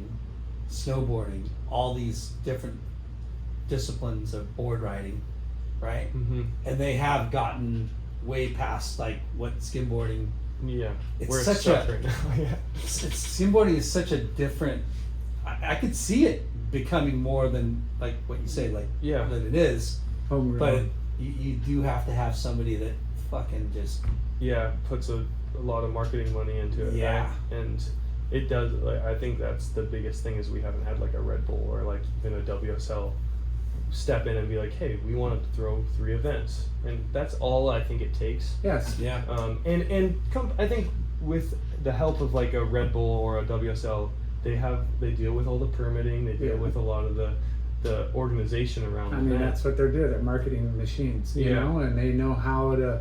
snowboarding, all these different disciplines of board riding, right? And they have gotten way past like what skimboarding. yeah, It's where such stuck a- right now. Yeah. Skimboarding is such a different. I could see it becoming more than like what you say, like Yeah. that it is. Homegrown. But you do have to have somebody that fucking just puts a lot of marketing money into it. Yeah. Right? And it does. Like, I think that's the biggest thing is we haven't had like a Red Bull or like even a WSL step in and be like, hey, we want to throw 3 events, and that's all I think it takes. Yes. yeah. I think with the help of like a Red Bull or a WSL, they deal with all the permitting, they deal with a lot of the organization around. I mean, that's what they're doing. They're marketing machines, you know, and they know how to,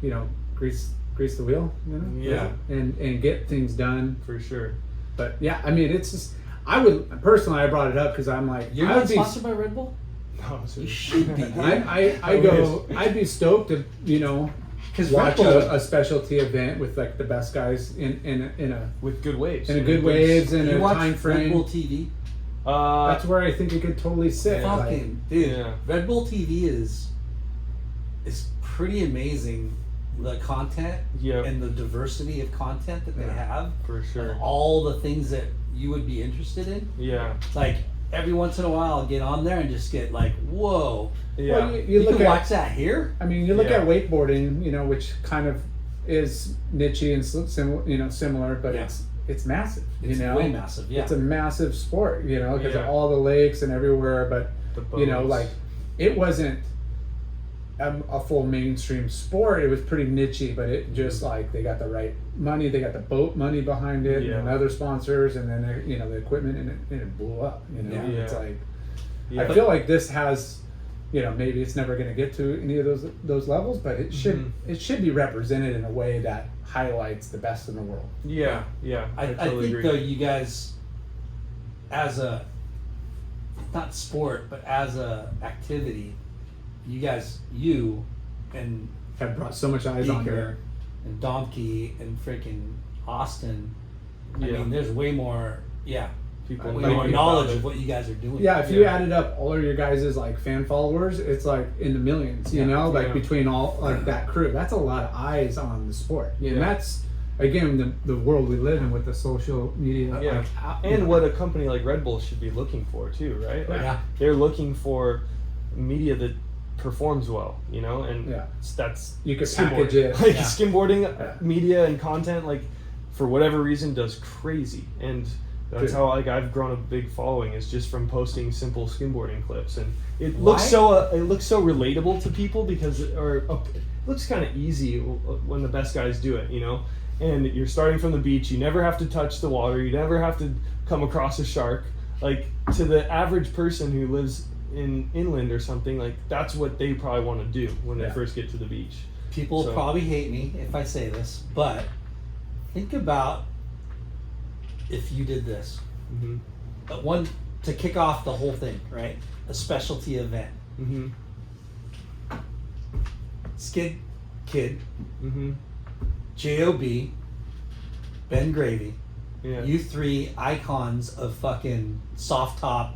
you know, grease the wheel, you know, Yeah. and get things done. For sure. But yeah, I mean, it's just, I brought it up because I'm like, You're I not would be- sponsored by Red Bull? No, You should be. I'd be stoked to, you know, Because watch Red Bull, a specialty event with like the best guys in a with good waves. in a good waves and you a watch time Red frame. Bull TV? That's where I think it could totally sit. Yeah. like- Fucking dude, Yeah. Red Bull TV is pretty amazing. The content Yep. and the diversity of content that they Yeah. have, For sure. and all the things that you would be interested in. Yeah. Like every once in a while, I'll get on there and just get like, whoa! Yeah. Well, you You look can at, watch that here. I mean, you look Yeah. at wakeboarding, you know, which kind of is nichey and similar, but Yeah. it's massive. It's you know, way massive. Yeah, it's a massive sport, you know, because Yeah. of all the lakes and everywhere. But The you know, boats. like it wasn't a full mainstream sport. It was pretty nichey, but it just like they got the right money, they got the boat money behind it, Yeah. and other sponsors, and then you know the equipment, and it blew up. You know, Yeah. it's like Yeah. I feel like this has. You know, maybe it's never going to get to any of those levels, but it should be represented in a way that highlights the best in the world. Yeah. I totally think agree. though you guys, as a not sport but as a activity, you and Have brought so much eyes on Beaker here. and Donkey and freaking Austin. I Yeah. mean, there's way more. Yeah, People way Like, more knowing knowledge about of it. what you guys are doing. Yeah, if you Yeah. added up all of your guys' like fan followers, it's like in the millions. You Yeah. know, like Yeah. between all like that crew, that's a lot of eyes on the sport. Yeah. And that's again the world we live in with the social media. Yeah, like, and what a company like Red Bull should be looking for too, right? Like, Yeah. they're looking for media that performs well, you know, and Yeah. that's You could skimboarding. package it. Like Yeah. skimboarding Yeah. media and content, like for whatever reason, does crazy, and that's Dude. how like I've grown a big following is just from posting simple skimboarding clips, and it Why? looks so relatable to people because it looks kind of easy when the best guys do it, you know. And you're starting from the beach. You never have to touch the water. You never have to come across a shark. Like to the average person who lives in inland or something, like that's what they probably want to do when they Yeah. first get to the beach. People So- probably hate me if I say this, but think about if you did this. Mm-hmm. But one to kick off the whole thing, right? A specialty event. Mm-hmm. Skid Kid, Mm-hmm. J.O.B., Ben Gravy, Yeah. you three icons of fucking soft top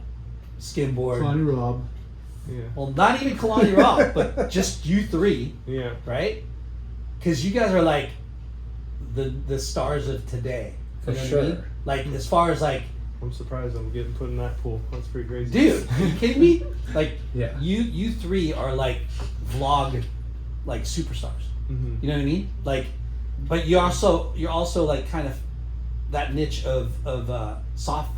skimboard. Lonnie Rob. Yeah. Well, not even Kalani Rob, but just you three, Yeah. right? Because you guys are like the stars of today. For You know what I sure. mean? Like as far as like, I'm surprised I'm getting put in that pool. That's pretty crazy. dude, are you kidding me? Like Yeah. you three are like vlog like superstars. Mm-hmm. You know what I mean? Like, but you're also like kind of that niche of soft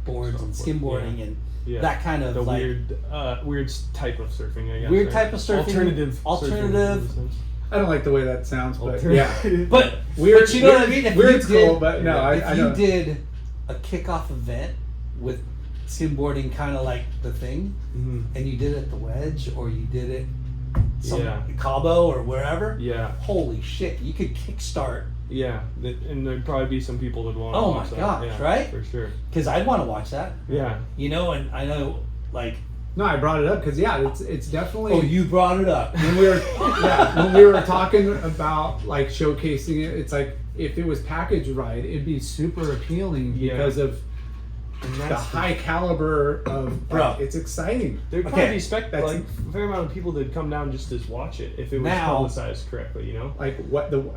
boards and Softboard, skimboarding and Yeah. that kind of The like weird type of surfing, I guess. weird right? type of surfing. Alternative. Alternative. surfing, in a sense. I don't like the way that sounds, but Alternative. yeah. But Weird- but you know what I weird- mean? If weird's you did, cool, but no, if I you know. did a kickoff event with skimboarding kind of like the thing, Mm-hmm. and you did it at the Wedge or you did it Yeah. Cabo or wherever, Yeah. holy shit, you could kickstart. Yeah. And there'd probably be some people that want to Oh watch my that. gosh, Yeah, right? For sure. Because I'd want to watch that. Yeah. You know, and I know like, No, I brought it up because it's definitely. oh, you brought it up. when we were when we were talking about like showcasing it, it's like if it was packaged right, it'd be super appealing Yeah. because of And the that's high caliber of Bro. It's exciting. There'd Okay, probably be that's- like a fair amount of people that'd come down just to watch it if it was Now- publicized correctly, you know? Like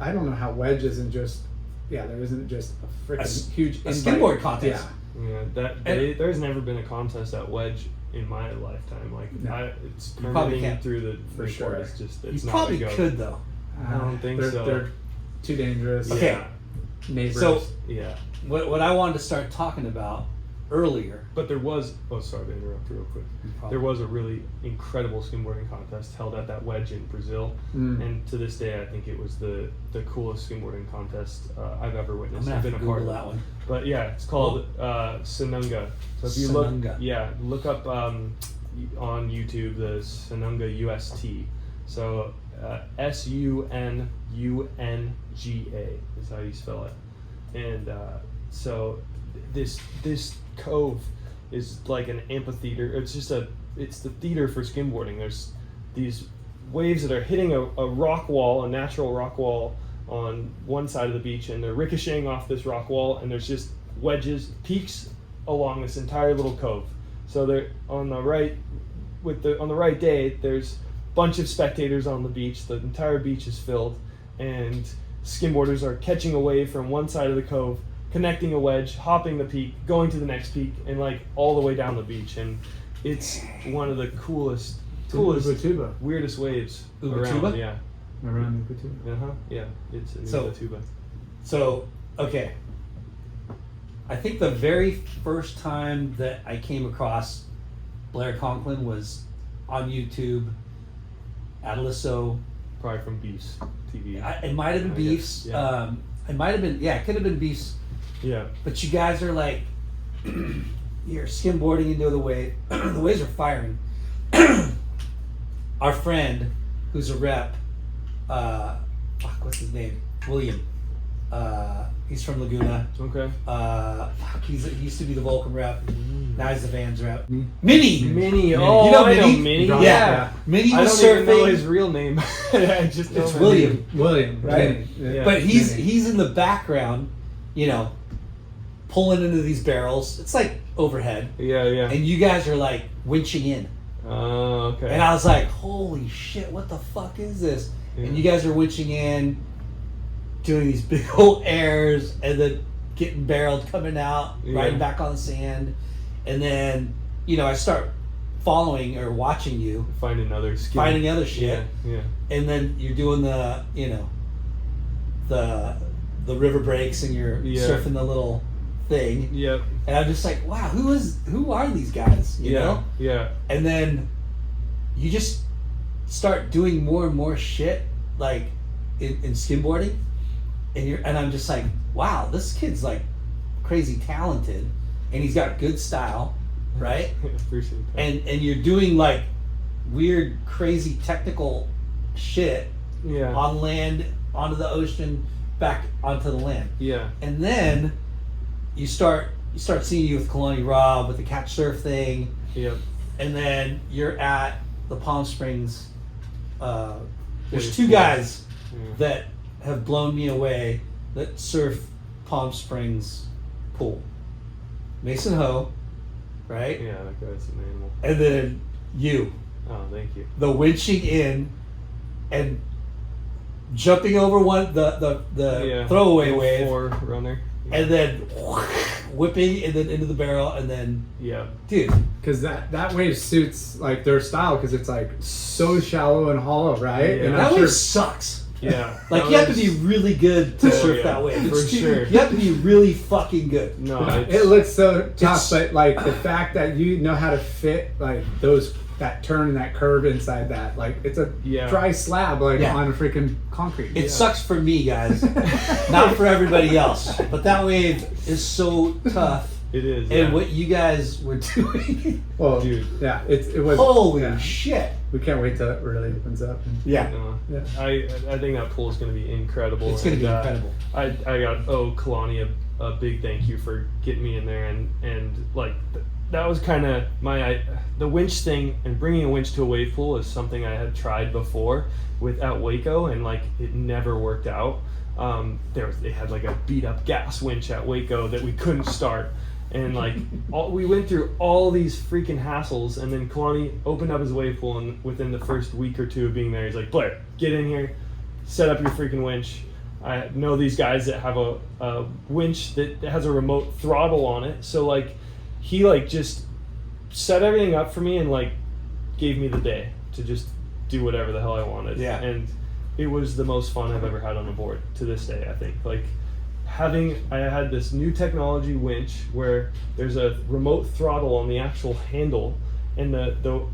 I don't know how Wedge isn't just there isn't just a freaking huge a invite. skimboard contest. Yeah. And- There's never been a contest at Wedge in my lifetime. Like No. it's You probably permitting can't. through the For report sure. is just You it's not probably a go. could though. I don't think so. They're too dangerous. Okay. Yeah. Neighbors. So Yeah. what I wanted to start talking about earlier. But there was, sorry to interrupt real quick. There was a really incredible skimboarding contest held at that wedge in Brazil. And to this day, I think it was the coolest skimboarding contest I've ever I'm witnessed. gonna I've have been to a part Google of that one. But yeah, it's called Sanunga. So if you Sanunga. look up on YouTube the Sanunga UST. So Sununga is how you spell it. And so this cove is like an amphitheater. It's the theater for skimboarding. There's these waves that are hitting a rock wall, a natural rock wall on one side of the beach, and they're ricocheting off this rock wall, and there's just wedges, peaks along this entire little cove. So they're on the right day, there's a bunch of spectators on the beach. The entire beach is filled, and skimboarders are catching a wave from one side of the cove, connecting a wedge, hopping the peak, going to the next peak, and like all the way down the beach. And it's one of the coolest, Ubatuba. weirdest waves Ubatuba? around. Yeah. Around Ubatuba. Yeah. It's in So- Ubatuba. So, okay. I think the very first time that I came across Blair Conklin was on YouTube, Adeliso. Probably from Beefs TV. It might have been I Beefs. guess, yeah. It might have been, it could have been Beefs. Yeah. But you guys are like, you're skimboarding into the wave. The waves are firing. Our friend, who's a rep, what's his name? William. He's from Laguna. Okay. He used to be the Vulcan rep. Now he's the Vans rep. Mm. Minnie. Minnie. Oh, You know Minnie? Minnie? Yeah. Yeah. Minnie I was don't even know surfing. his real name. I just know It's him. William. William. Right? Yeah. But he's Minnie. he's in the background, pulling into these barrels. It's like overhead. Yeah. And you guys are like winching in. Oh, okay. And I was like, holy shit, what the fuck is this? Yeah. And you guys are winching in, doing these big old airs, and then getting barreled, coming out, Yeah. riding back on the sand. And then, I start following or watching you, Finding other skin. finding other shit. Yeah. And then you're doing the river breaks, and you're Yeah. surfing the little thing. Yep. And I'm just like, wow, who are these guys? You know? Yeah. And then you just start doing more and more shit, like in skimboarding, and I'm just like, wow, this kid's like crazy talented, and he's got good style, right? Appreciate that. And you're doing like weird, crazy technical shit Yeah. on land, onto the ocean, back onto the land. Yeah. And then you start seeing you with Kalani Rob with the catch surf thing, Yep. and then you're at the Palm Springs. There's Wave two pool. guys Yeah. that have blown me away that surf Palm Springs pool. Mason Ho, right? Yeah, that guy's an animal. And then you, Oh, thank you. the winching in and jumping over the Yeah. throwaway wave, Four runner. and then whipping and then into the barrel, and then Yeah. dude, Because that wave suits like their style because it's like so shallow and hollow, right? Yeah. And that I'm wave sure sucks. Yeah. Like That you have to was- be really good to Oh, surf yeah, that wave. for It's- sure. You have to be really fucking good. No, it looks so tough, It's- but like the fact that you know how to fit like that turn and that curve inside that, like it's a Yeah. dry slab like Yeah. on a freaking concrete. It sucks for me, guys, not for everybody else. But that wave is so tough, it is. and yeah. what you guys were doing, Well, Dude. yeah, it was. holy yeah. shit! We can't wait till it really opens up. Yeah, No. Yeah. I think that pool is going to be incredible. it's gonna be And, incredible. I got Kalani a big thank you for getting me in there, and like that was kind of the winch thing, and bringing a winch to a wave pool is something I had tried before at Waco, and like it never worked out. They had like a beat up gas winch at Waco that we couldn't start, and like we went through all these freaking hassles, and then Kalani opened up his wave pool, and within the first week or two of being there, he's like, Blair, get in here, set up your freaking winch. I know these guys that have a winch that has a remote throttle on it, so like he like just set everything up for me and like gave me the day to just do whatever the hell I wanted. Yeah. And it was the most fun I've ever had on a board to this day. I think like I had this new technology winch where there's a remote throttle on the actual handle, and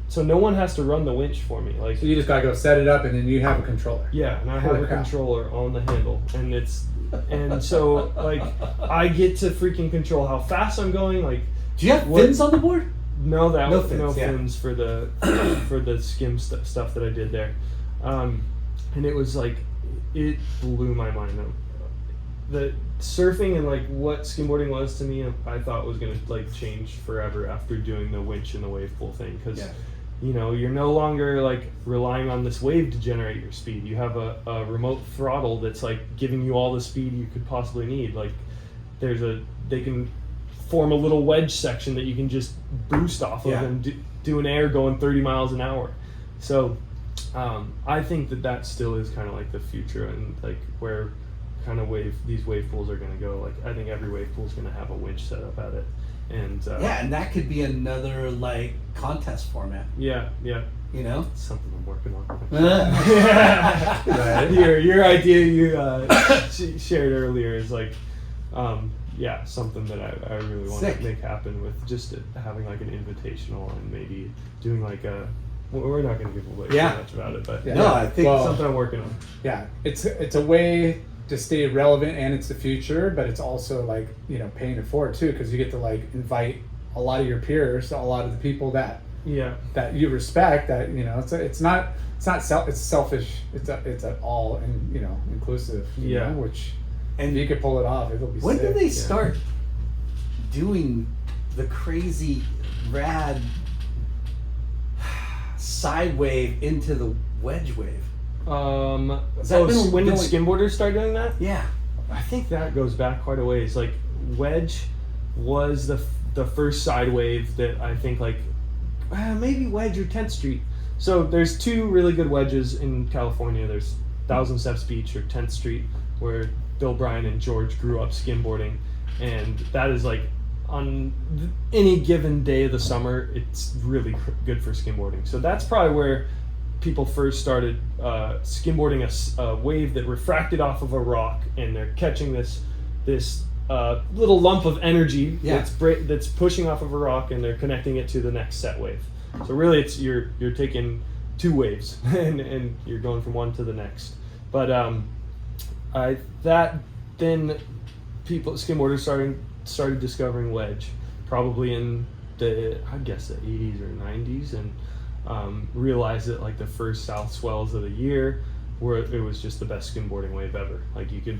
so no one has to run the winch for me. Like So you just gotta go set it up, and then you have a controller. yeah, and I have Holy a crap. controller on the handle, and so like I get to freaking control how fast I'm going. Like Do you have What- fins on the board? no No fins, yeah. fins for the for the skim stuff that I did there, and it was like it blew my mind though. The surfing and like what skimboarding was to me, I thought was gonna like change forever after doing the winch and the wave pool thing, because Yeah. you know you're no longer like relying on this wave to generate your speed. You have a remote throttle that's like giving you all the speed you could possibly need. Like they can form a little wedge section that you can just boost off of Yeah. and do an air going 30 miles an hour. So I think that still is kind of like the future, and like where kind of these wave pools are going to go. Like I think every wave pool is going to have a winch set up at it, and Yeah, and that could be another like contest format. yeah, You know. it's something I'm working on. Right. Your idea you shared earlier is like something that I really want Sick. to make happen with just having like an invitational, and maybe doing like we're not going to give away Yeah. too much about it, but Yeah. No, I think Well, something I'm working on. Yeah, it's a way to stay relevant, and it's the future, but it's also like, you know, paying it forward too, because you get to like invite a lot of your peers, a lot of the people that Yeah. you respect, that, you know, it's not selfish, it's at all, and you know, inclusive, you Yeah. know, which, And if you could pull it off, it'll be when sick. did they start doing the crazy rad side wave into the wedge wave? Has that been When did going- skimboarders start doing that? Yeah. I think that goes back quite a ways. Like wedge was the first side wave that I think like maybe wedge or 10th Street. So there's two really good wedges in California. There's Thousand Steps Beach or 10th Street, where Bill Bryan and George grew up skimboarding, and that is like on any given day of the summer, it's really good for skimboarding. So that's probably where people first started skimboarding a wave that refracted off of a rock, and they're catching this little lump of energy Yeah. that's pushing off of a rock, and they're connecting it to the next set wave. So really, it's you're taking two waves and you're going from one to the next. But then people skimboarders started discovering wedge probably in the 80s or 90s, and realized that like the first south swells of the year where it was just the best skimboarding wave ever. Like you could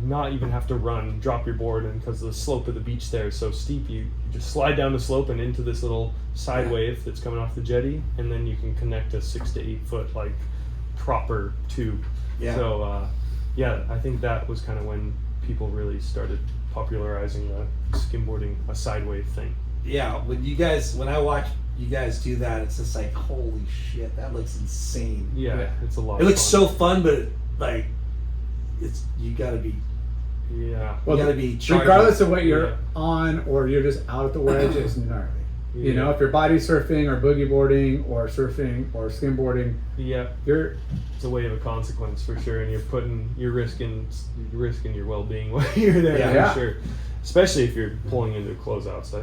not even have to drop your board, and because the slope of the beach there is so steep, you just slide down the slope and into this little side wave that's coming off the jetty, and then you can connect a 6 to 8 foot like proper tube. Yeah. So I think that was kind of when people really started popularizing the skimboarding a side wave thing. Yeah, when I watch you guys do that, it's just like, holy shit, that looks insane. Yeah, it's a lot. It looks of so fun, but like, you gotta be yeah. Well, gotta be charging. regardless of what you're Yeah. on, or you're just out at the wedge, it's gnarly. You know, Yeah. if you're body surfing or boogie boarding or surfing or skimboarding, Yeah, you're it's a wave of consequence for sure, and you're risking your well-being while you're there Yeah. for sure. Especially if you're pulling into closeouts.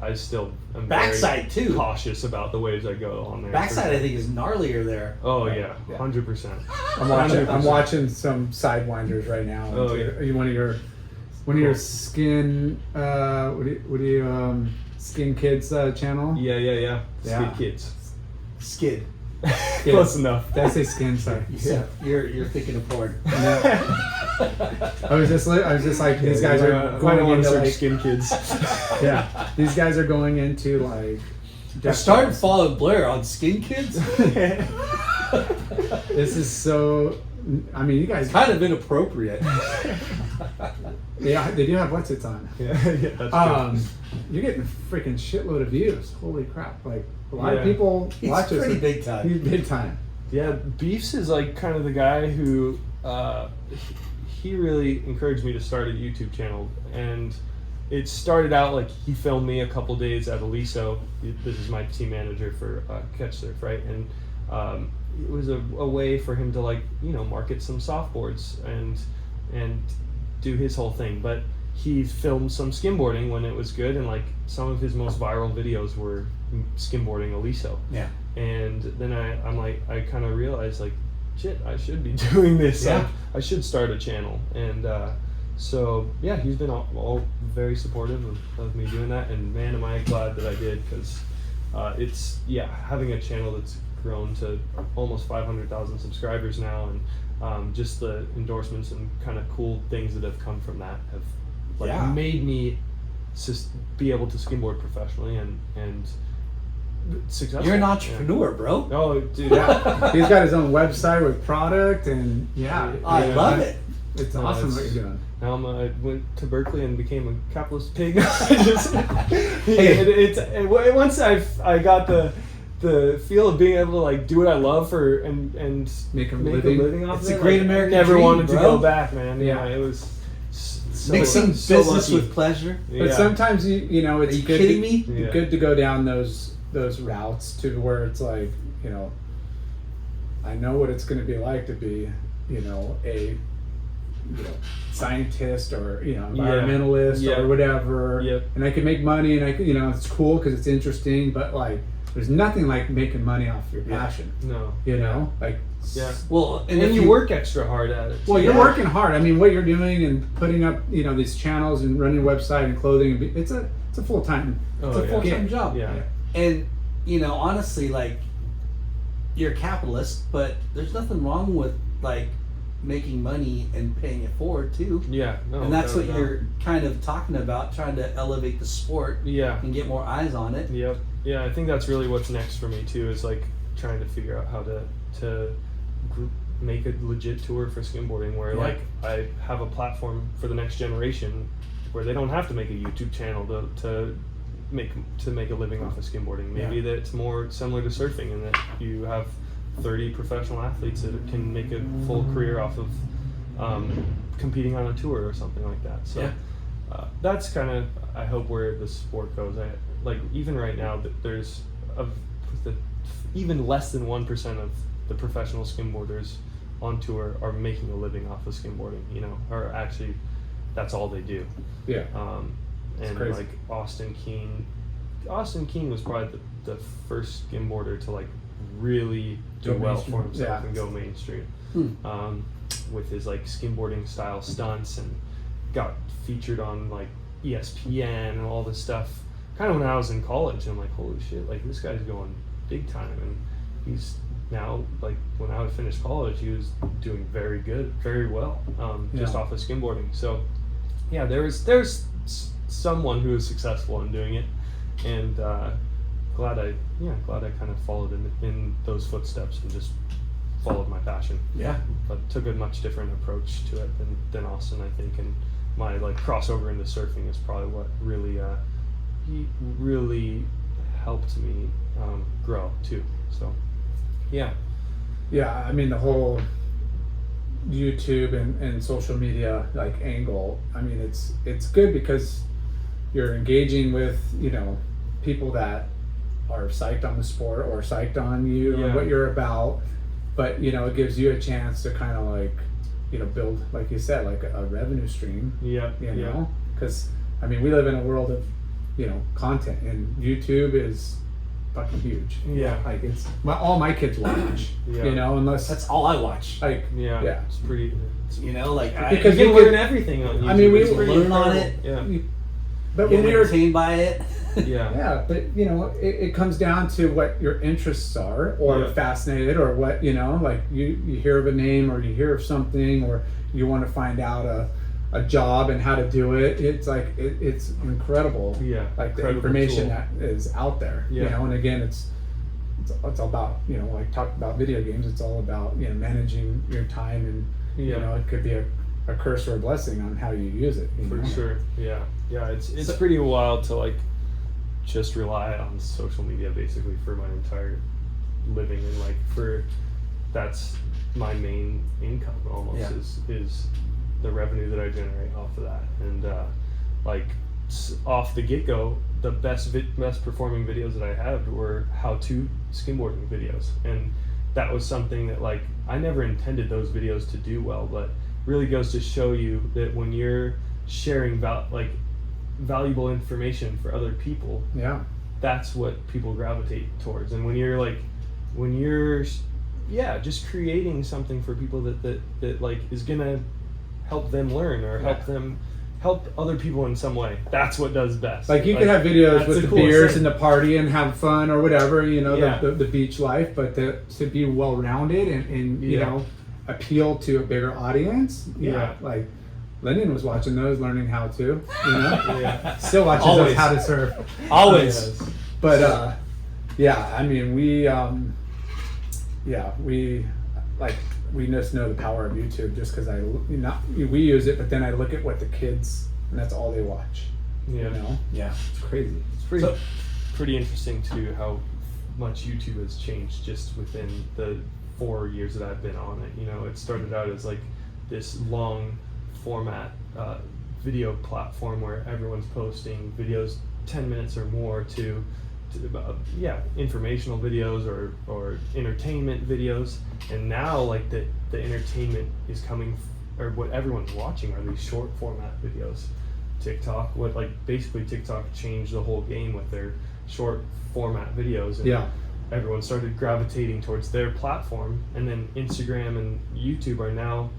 I still am Backside, very too. cautious about the waves I go on there. Backside, for I sure. think, is gnarlier there. Oh yeah, Yeah. 100%. I'm 100%. watching some sidewinders right now. Oh, yeah. Are you one of your skin what do you skin kids channel? Yeah. Yeah. Skid kids. Skid. Close enough. Did I say skin? Sorry. You said you're thinking of porn. I was just like, these guys I are might going want to into search like, skin kids. yeah, these guys are going into like. I started following Blair on Skin Kids. This is so. I mean, you guys. Kind of inappropriate. Yeah, they do have what's it's on. yeah, that's true. You're getting a freaking shitload of views. Holy crap! Like a lot of Yeah. people He's watch this. pretty big time. He's big time. Yeah, Beefs is like kind of the guy who he really encouraged me to start a YouTube channel, and it started out like he filmed me a couple days at Aliso. This is my team manager for Catch Surf, right? And it was a way for him to like, you know, market some softboards and do his whole thing. But he filmed some skimboarding when it was good, and like some of his most viral videos were skimboarding Aliso. Yeah. And then I'm like, I kind of realized like, shit, I should be doing this. Yeah. Like, I should start a channel. And so yeah, he's been all very supportive of me doing that. And man, am I glad that I did, because it's, yeah, having a channel that's grown to almost 500,000 subscribers now, and just the endorsements and kind of cool things that have come from that have like Yeah. made me be able to skimboard professionally and successful. You're an entrepreneur, bro. Oh, dude, Yeah, he's got his own website with product, and I love it. It's No, awesome it's- what you're doing. Now I went to Berkeley and became a capitalist pig. Once I got the feel of being able to like do what I love for and Make a make living. a living off It's of a it. great like, American never dream, wanted to bro. go back, man. Yeah. It was so, Mixing so business lucky. with pleasure. But Yeah. sometimes you know it's Are you good kidding to, me? Yeah. good to go down those routes to where it's like, you know, I know what it's going to be like to be, you know, a scientist or, you know, environmentalist Yeah. or whatever. Yep. And I can make money, and I could, you know, it's cool because it's interesting, but like there's nothing like making money off your passion. No. You know, like Yeah. Well, And if you work extra hard at it. well, too. you're working hard. I mean, what you're doing and putting up, you know, these channels and running a website and clothing, it's a full time. It's a yeah. full-time job. Yeah. And, you know, honestly, like, you're a capitalist, but there's nothing wrong with, like, making money and paying it forward, too. Yeah. No. And that's what no. you're kind of talking about, trying to elevate the sport Yeah. and get more eyes on it. Yep. Yeah, I think that's really what's next for me too, is like trying to figure out how to make a legit tour for skimboarding where Yeah. like I have a platform for the next generation where they don't have to make a YouTube channel to make a living off of skimboarding. Maybe that it's more similar to surfing, and that you have 30 professional athletes that can make a full career off of competing on a tour or something like that. So Yeah. that's kind of, I hope, where the sport goes. Like even right now, there's even less than 1% of the professional skimboarders on tour are making a living off of skimboarding. You know, or actually, that's all they do. Yeah. And crazy. like Austin Keene was probably the first skimboarder to like really do Go well mainstream. for himself Yeah. and go mainstream. Hmm. With his like skimboarding style stunts, and got featured on like ESPN and all this stuff. Kind of when I was in college, I'm like, holy shit, like this guy's going big time, and he's now like when I finished college, he was doing very good, very well, just Yeah. off of skimboarding. So yeah, there's someone who is successful in doing it, and glad I kind of followed in those footsteps and just followed my passion. Yeah. But took a much different approach to it than Austin, I think, and my like crossover into surfing is probably what really he really helped me grow too. So yeah. Yeah, I mean the whole YouTube and social media like angle. I mean it's good because you're engaging with, you know, people that are psyched on the sport or psyched on you and what you're about. But you know, it gives you a chance to kind of like, you know, build, like you said, like a revenue stream. Yeah. You know, because I mean we live in a world of, you know, content, and YouTube is fucking huge. Yeah. Like it's all my kids watch. Yeah. You know, unless That's all I watch. like Yeah. It's pretty. You know, like, Because you you can learn could- everything on YouTube. I mean, we It's pretty learn on incredible. it. Yeah. but get when we were entertained by it. Yeah. yeah, but you know, it comes down to what your interests are, or Yeah. fascinated, or what, you know, like you hear of a name, or you hear of something, or you want to find out a job and how to do it. It's like it's incredible. Yeah. Like the Incredible tool tool. that is out there. You Yeah. know, and again, it's all about, you know, like talked about video games. It's all about, you know, managing your time, and you Yeah. know, it could be a curse or a blessing on how you use it. You For know? sure. Yeah. Yeah. It's So- pretty wild to like just rely on social media basically for my entire living, and like that's my main income almost. Yeah. is the revenue that I generate off of that. And like off the get-go, the best performing videos that I had were how-to skimboarding videos, and that was something that like I never intended those videos to do well, but really goes to show you that when you're sharing valuable information for other people, Yeah. that's what people gravitate towards. And when you're just creating something for people that like is gonna help them learn or help other people in some way, that's what does best. Like you could have videos that's with the the coolest beers thing. and the party and have fun or whatever, you know, Yeah. the beach life, but to be well rounded and you Yeah. know, appeal to a bigger audience. Yeah. Like Lyndon was watching those, learning how to, you know. Yeah. Still watches Always. us how to surf. Always. Yes. But yeah, I mean we we just know the power of YouTube just because we use it, but then I look at what the kids, and that's all they watch. Yeah. You know, Yeah. it's crazy. It's pretty So- pretty interesting too how much YouTube has changed just within the 4 years that I've been on it. You know, it started out as like this long format video platform where everyone's posting videos 10 minutes or more to informational videos or entertainment videos, and now like the entertainment is coming or what everyone's watching are these short format videos. TikTok, basically TikTok changed the whole game with their short format videos, and Yeah. everyone started gravitating towards their platform, and then Instagram and YouTube are now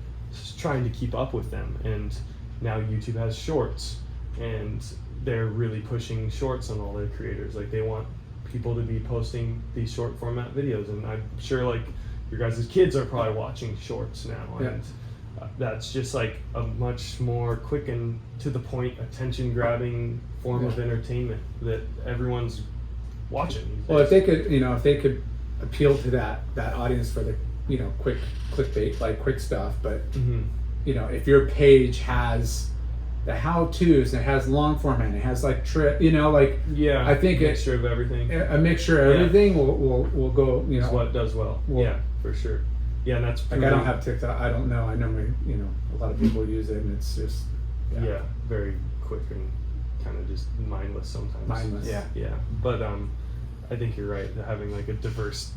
trying to keep up with them, and now YouTube has shorts, and they're really pushing shorts on all their creators. Like they want people to be posting these short format videos, and I'm sure like your guys' kids are probably watching shorts now, Yeah. and that's just like a much more quick and to the point, attention grabbing form of entertainment that everyone's watching these Well, if days. they could appeal to that audience for the quick clickbait, like quick stuff, but Mhm. if your page has the how-tos, and it has long format, and it has like Yeah, I think mixture of everything a mixture of Yeah. everything will go. is what does well. Well- Yeah, for sure. Yeah, and that's Like I really- don't have TikTok. I don't know. I know a lot of people use it, and it's just yeah, very quick and kind of just mindless sometimes. mindless. Yeah. Yeah, but I think you're right. Having like a diverse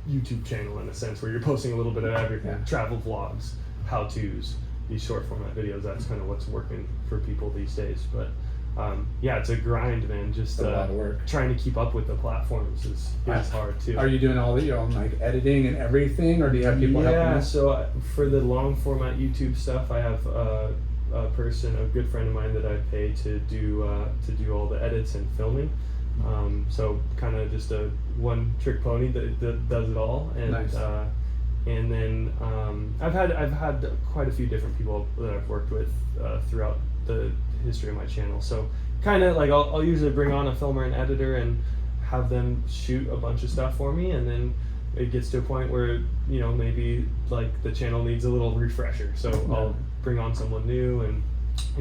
YouTube channel in a sense where you're posting a little bit of everything, Yeah. travel vlogs, how-tos, these short format videos. That's kind of what's working for people these days. But yeah, it's a grind, man. Just It's a lot of work. trying to keep up with the platforms is hard too. Are you doing all your own like editing and everything, or do you have people helping Yeah, you? so for the long format YouTube stuff, I have a good friend of mine that I pay to do all the edits and filming. So kind of just a one trick pony that does it all, and Nice. And then I've had quite a few different people that I've worked with throughout the history of my channel. So kind of like I'll usually bring on a filmer and editor and have them shoot a bunch of stuff for me, and then it gets to a point where maybe like the channel needs a little refresher, so I'll bring on someone new, and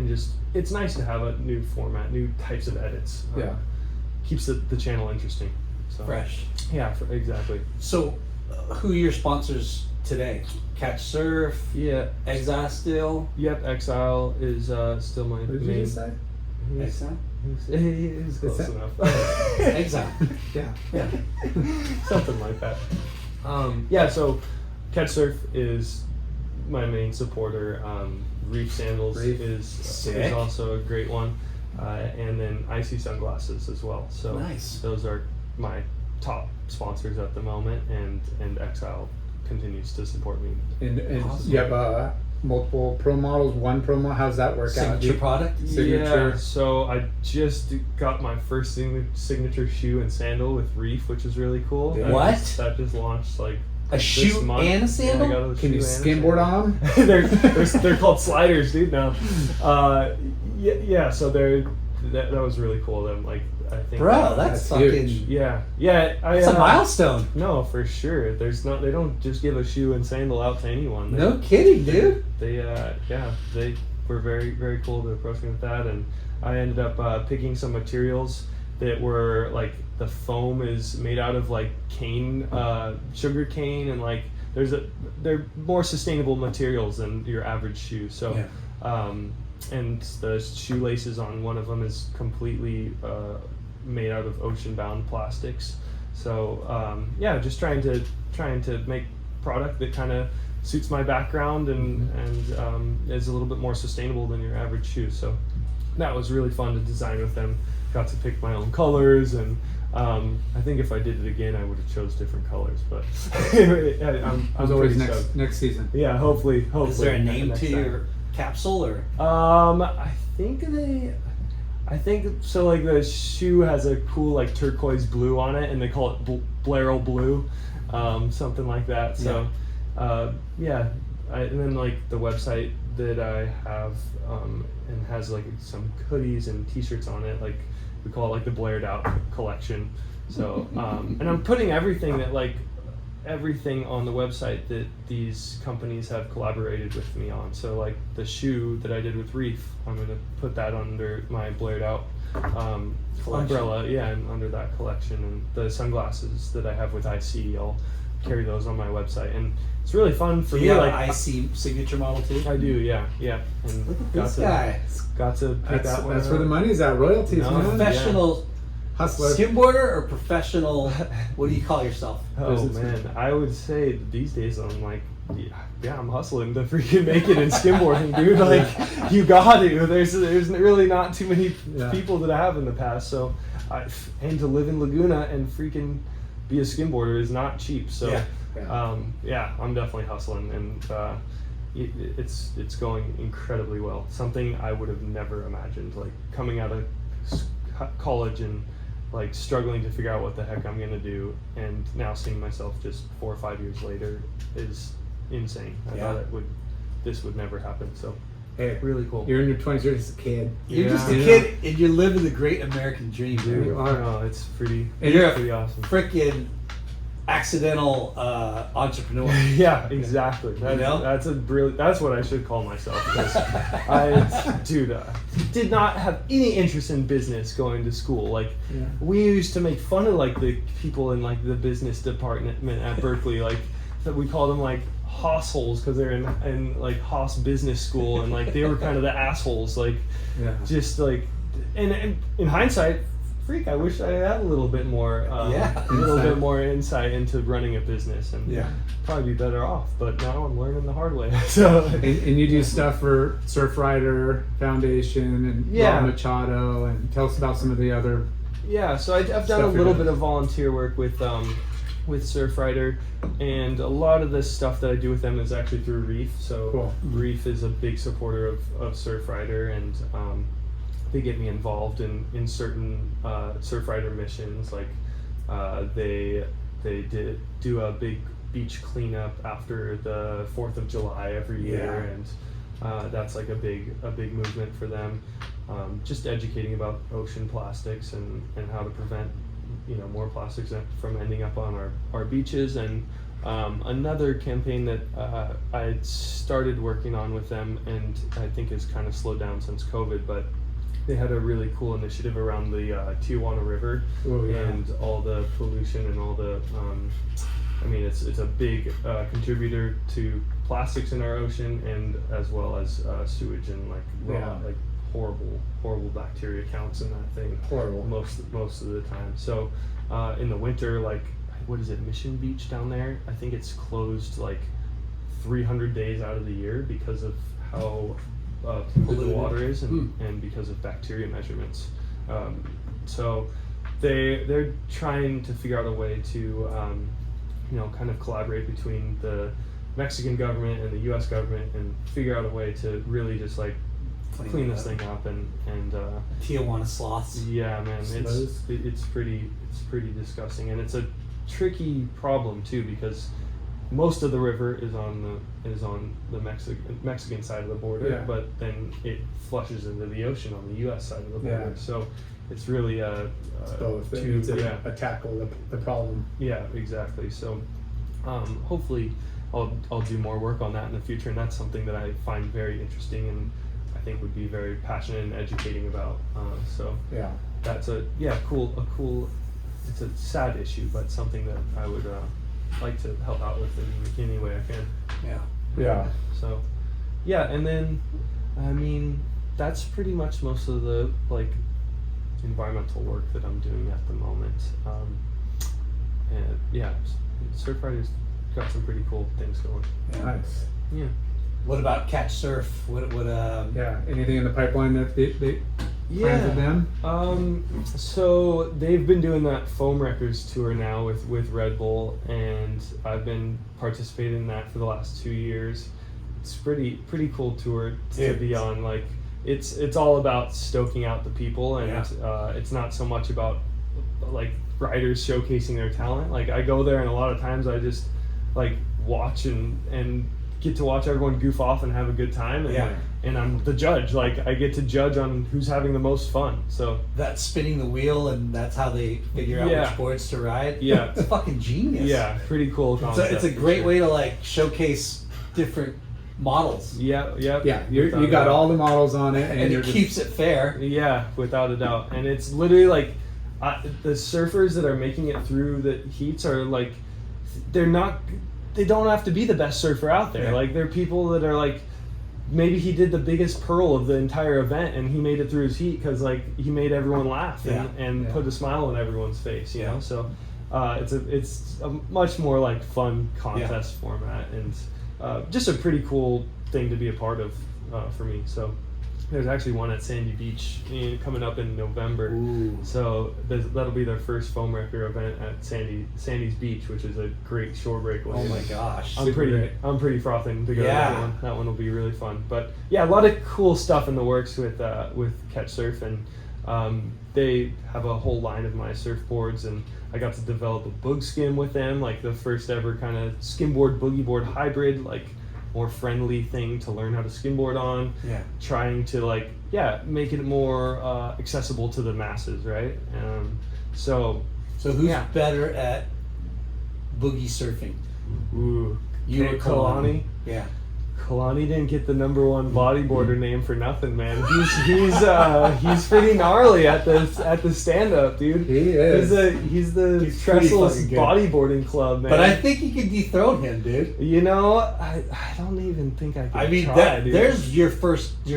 just it's nice to have a new format, new types of edits. Yeah. Keeps the channel interesting. So Fresh. Yeah, exactly. So, who are your sponsors today? Catch Surf, Yeah. Exile Still, Yep. Exile is still my What did main. you just say? Exile, He's close that- enough. Exile. Yeah. Yeah. Something like that. Yeah, so Catch Surf is my main supporter. Reef Sandals Reef. is Sick. also a great one. And then Icy Sunglasses as well. So Nice. those are my top sponsors at the moment, and Exile continues to support me. And Awesome. you have multiple pro models, one pro model. How's that work out? Signature product. Signature. Yeah, so I just got my first signature shoe and sandal with Reef, which is really cool. Yeah. What? That just launched like A this shoe month. and a sandal? Yeah, I got a Can you shoe and a skimboard sandal. on them? they're called sliders, dude. No, yeah. So that was really cool. Them like I think. Bro, that's That's fucking. huge. Yeah. It's a milestone. No, for sure. They don't just give a shoe and sandal out to anyone. They, No kidding, dude. They were very, very cool to approach me with that, and I ended up picking some materials that were like the foam is made out of like cane, sugar cane, and like they're more sustainable materials than your average shoe. So, and the shoelaces on one of them is completely made out of ocean-bound plastics. So yeah, just trying to make product that kind of suits my background and is a little bit more sustainable than your average shoe. So that was really fun to design with them. Got to pick my own colors, and I think if I did it again, I would have chose different colors. But I'm As always, pretty stoked. next season. Yeah, hopefully. Is there a name next to time. your capsule or? I think so. Like the shoe has a cool like turquoise blue on it, and they call it Blair Blue, something like that. So, yeah. And then like the website that I have and has like some hoodies and T-shirts on it. Like we call it like the Blaired Out collection. So and I'm putting everything on the website that these companies have collaborated with me on. So like the shoe that I did with Reef, I'm going to put that under my Blaired Out umbrella, and under that collection. And the sunglasses that I have with IC, I'll carry those on my website. And it's really fun for So me. you have Like an IC signature model too? I do, yeah. And Look at got this to, guy. Got to pick That's that one. where the out. money's at. Royalties, No, man. Professional Hustler. skimboarder or professional, what do you call yourself? Oh man, I would say these days I'm like, yeah, I'm hustling to freaking make it in skimboarding, dude. Like, you got to. There's really not too many people that I have in the past. So, and to live in Laguna and freaking be a skimboarder is not cheap. So, yeah, I'm definitely hustling, and it's going incredibly well. Something I would have never imagined. Like coming out of college and like struggling to figure out what the heck I'm gonna do, and now seeing myself just 4 or 5 years later is insane. I thought this would never happen. So Hey, really cool. You're in your 20s. You're just a kid. You're just a Yeah. kid and you're living the great American dream, dude. You I are. know, it's pretty You're a pretty awesome. Freaking accidental entrepreneur. Yeah, exactly. know? That's what I should call myself, because did not have any interest in business going to school. Like we used to make fun of like the people in like the business department at Berkeley, like that we called them like hossholes because they're in like Haas business school, and like they were kind of the assholes, like just like, and in hindsight, freak, I wish I had a little bit more bit more insight into running a business, and probably be better off, but now I'm learning the hard way. So And you do stuff for Surfrider Foundation and Rob Machado, and tell us about some of the other. So I've done a little bit of volunteer work with Surfrider, and a lot of the stuff that I do with them is actually through Reef. So Cool. Reef is a big supporter of Surfrider, and they get me involved in certain Surfrider missions. Like they do a big beach cleanup after the 4th of July every year, and that's like a big movement for them. Just educating about ocean plastics and how to prevent more plastics from ending up on our beaches. And another campaign that I started working on with them, and I think has kind of slowed down since COVID, but they had a really cool initiative around the Tijuana River and all the pollution and all the it's a big contributor to plastics in our ocean, and as well as sewage and like horrible bacteria counts in that thing. Horrible. Most of the time. So in the winter, like what is it, Mission Beach down there? I think it's closed like 300 days out of the year because of how polluted the water is, and because of bacteria measurements. So they're trying to figure out a way to kind of collaborate between the Mexican government and the U.S. government and figure out a way to really just like clean this thing up and Tijuana sloths. Yeah, man, it's pretty disgusting, and it's a tricky problem too, because most of the river is on the Mexican side of the border, but then it flushes into the ocean on the U.S. side of the border. So it's really both to tackle the problem. Yeah, exactly. So hopefully I'll do more work on that in the future, and that's something that I find very interesting and I think would be very passionate and educating about. That's a cool. It's a sad issue, but something that I would like to help out with in any way I can. So and then that's pretty much most of the like environmental work that I'm doing at the moment. and yeah, surf riders got some pretty cool things going. Nice. Yeah. What about catch surf? What Yeah. Anything in the pipeline that they plans with them? So they've been doing that Foam Wreckers tour now with Red Bull, and I've been participating in that for the last 2 years. It's pretty cool tour to be on. Like it's all about stoking out the people, and it's not so much about like riders showcasing their talent. Like I go there, and a lot of times I just like watch and get to watch everyone goof off and have a good time, and I'm the judge. Like I get to judge on who's having the most fun. So that's spinning the wheel, and that's how they figure out which boards to ride. Yeah, it's fucking genius. Yeah, pretty cool concept. It's a great way to like showcase different models. Yeah. You got all the models on it, and it keeps it fair. Yeah, without a doubt. And it's literally like the surfers that are making it through the heats are like they don't have to be the best surfer out there. Like they're people that are like, maybe he did the biggest pearl of the entire event and he made it through his heat because like he made everyone laugh and put a smile on everyone's face, you know. So it's a much more like fun contest format, and just a pretty cool thing to be a part of for me. So there's actually one at Sandy Beach coming up in November. Ooh. So that'll be their first foam wrecker event at Sandy's Beach, which is a great shore break. Oh my gosh! I'm pretty frothing to go to that one. That one will be really fun. But yeah, a lot of cool stuff in the works with Catch Surf, and they have a whole line of my surfboards, and I got to develop a boog skim with them, like the first ever kind of skimboard boogie board hybrid, like more friendly thing to learn how to skimboard on. Yeah. Trying to make it more accessible to the masses, right? So who's better at boogie surfing? Ooh, You or Kalani? Yeah. Kalani didn't get the #1 bodyboarder name for nothing, man. He's pretty gnarly at the stand up, dude. He is. He's the Tressel's bodyboarding club, man. But I think you could dethrone him, dude. You know, I don't even think I can. I mean, dude. there's your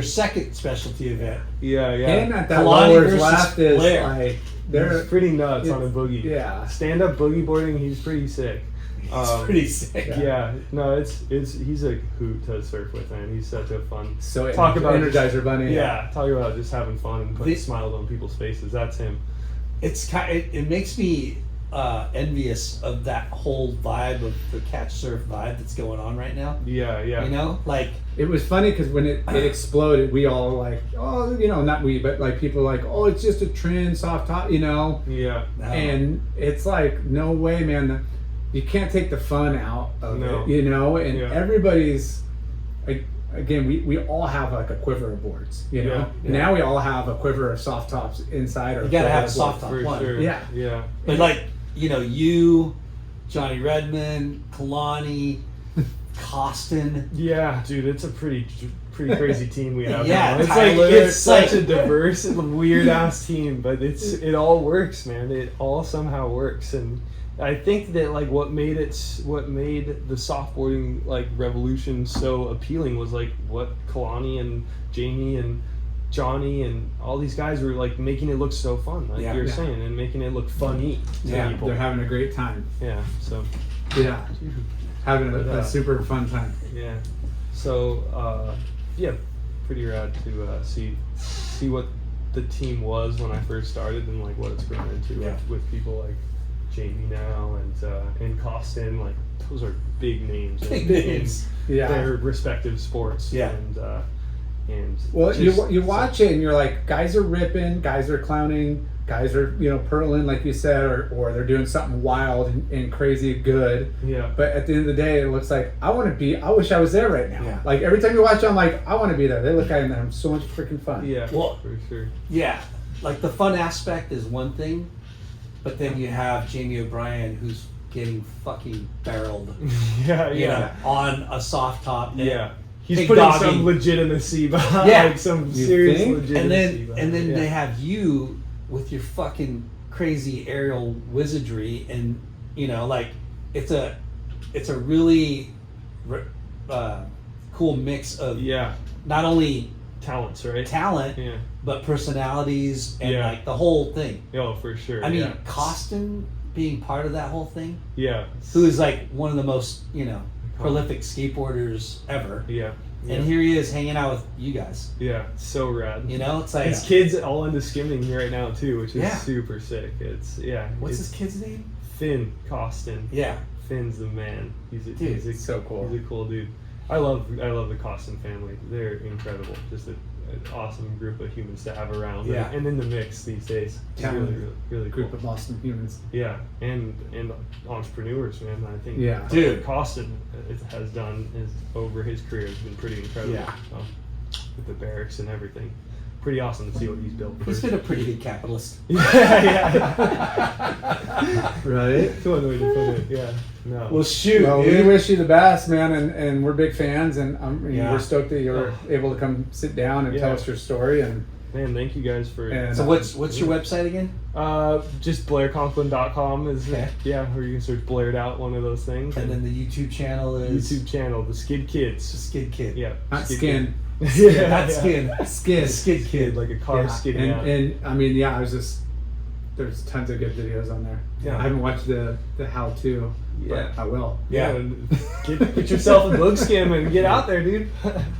second specialty event. Yeah. Him at that Kalani lowers versus left is Blair. like He's pretty nuts on a boogie. Yeah. Stand up boogie boarding, he's pretty sick. It's pretty sick. Yeah, no, he's a hoot to surf with, man. He's such a fun. So talk about Energizer Bunny. Yeah, talk about just having fun and putting smiles on people's faces. That's him. It makes me envious of that whole vibe of the catch surf vibe that's going on right now. Yeah. You know, like it was funny because when it exploded, we all like, oh, you know, not we, but like people like, oh, it's just a trend, soft top, you know. Yeah. And it's like, no way, man. You can't take the fun out of it, you know, and everybody's, like, again, we all have like a quiver of boards, you know. Yeah. Now we all have a quiver of soft tops inside our. You gotta have a soft top for one. sure. Yeah. But like, you know, you, Johnny Redmond, Kalani, Costin. Yeah, dude, it's a pretty crazy team we have. Yeah, now. It's Tyler, it's such a diverse and weird ass team, but it all works, man. It all somehow works, and I think that like what made the softboarding like revolution so appealing was like what Kalani and Jamie and Johnny and all these guys were like making it look so fun, like you were saying, and making it look funny to people. They're having a great time. Yeah, so having a super fun time. Yeah, so pretty rad to see what the team was when I first started and like what it's grown into with people like Jamie now and Costin. Like those are big names in their respective sports. And well, you watch it and you're like, guys are ripping, guys are clowning, guys are, you know, purling like you said, or they're doing something wild and crazy good. Yeah. But at the end of the day, it looks like I wish I was there right now. Yeah. Like every time you watch it, I'm like, I want to be there. They look at it and have so much freaking fun. Yeah. Well, for sure. Yeah, like the fun aspect is one thing, but then you have Jamie O'Brien who's getting fucking barreled. Yeah. On a soft top. Yeah. He's Big putting doggy. some legitimacy behind, like some serious legitimacy. And then they have you with your fucking crazy aerial wizardry, and you know, like it's a really cool mix of not only talents, right? Talent, but personalities and like the whole thing. Oh, for sure. I mean, Costin being part of that whole thing. Yeah. Who is like one of the most, prolific skateboarders ever. Yeah. And here he is hanging out with you guys. Yeah, so rad. It's like His kid's all into skimming right now too, which is Yeah. super sick. What's it's his kid's name? Finn Costin. Yeah. Finn's the man. He's a so cool. He's a cool dude. I love the Costin family. They're incredible. Just an awesome group of humans to have around. Yeah. And in the mix these days. It's Yeah. really, really cool. Group of awesome humans. Yeah, and entrepreneurs, man. I think Yeah. Dude. Costin has done over his career has been pretty incredible. Yeah. With the barracks and everything, pretty awesome to see what he's built. He's been a pretty good capitalist. yeah. Right? That's one way to put it. Yeah. No. Well, shoot, Well, dude. we wish you the best, man, and we're big fans, and Yeah. we're stoked that you were able to come sit down and tell Yeah. us your story. And Man, thank you guys for. And- So what's your website again? Just BlairConklin.com is Okay. or you can search Blaired Out, one of those things. And then the YouTube channel is YouTube channel, The Skid Kids. Skid Kid. Yeah. not Skid skin, Kid. Yeah, not yeah. skin. skid. Skid Kid. Like a car Yeah. skidding out. And I mean, yeah, I was just there's tons of good videos on there. Yeah. I haven't watched the how to, Yeah. but I will. Yeah. and get yourself a bug skim and get out there, dude.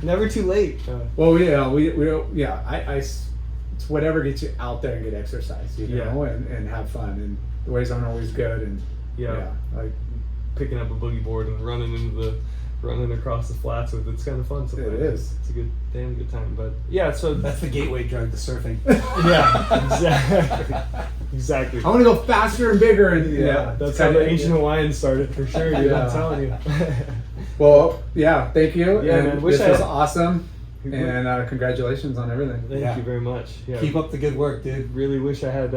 Never too late. Well, it's whatever gets you out there and get exercise, and have fun. And the waves aren't always good, and Yeah. like Picking up a boogie board and running across the flats with it's kind of fun sometimes. It is. It's a damn good time. But yeah, so That's the gateway drug to surfing. yeah, exactly. I want to go faster and bigger, and That's how the ancient Hawaiians started for sure, dude. Yeah. I'm telling you. Well, yeah, thank you. Yeah, and man, wish this I was had- awesome, and congratulations on everything. Thank Yeah. you very much. Yeah. Keep up the good work, dude. Really wish I had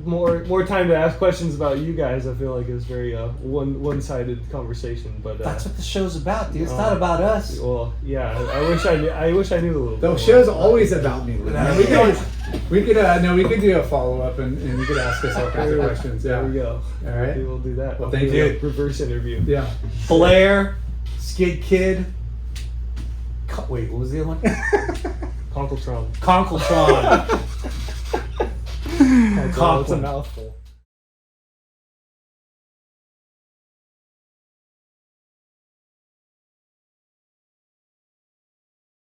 more time to ask questions about you guys. I feel like it's very one-sided conversation, but That's what the show's about, dude. It's not about us. well, yeah. I wish I knew a little. The bit show's more. always about me. Yeah. We could do a follow up, and you could ask us all kinds of questions. Yeah. There we go. All right. Maybe we'll do that. Well, We'll thank do you. a reverse interview. Yeah. Blair, Skid Kid. Wait, what was the other one? Conklin. Conkletron. That's a mouthful.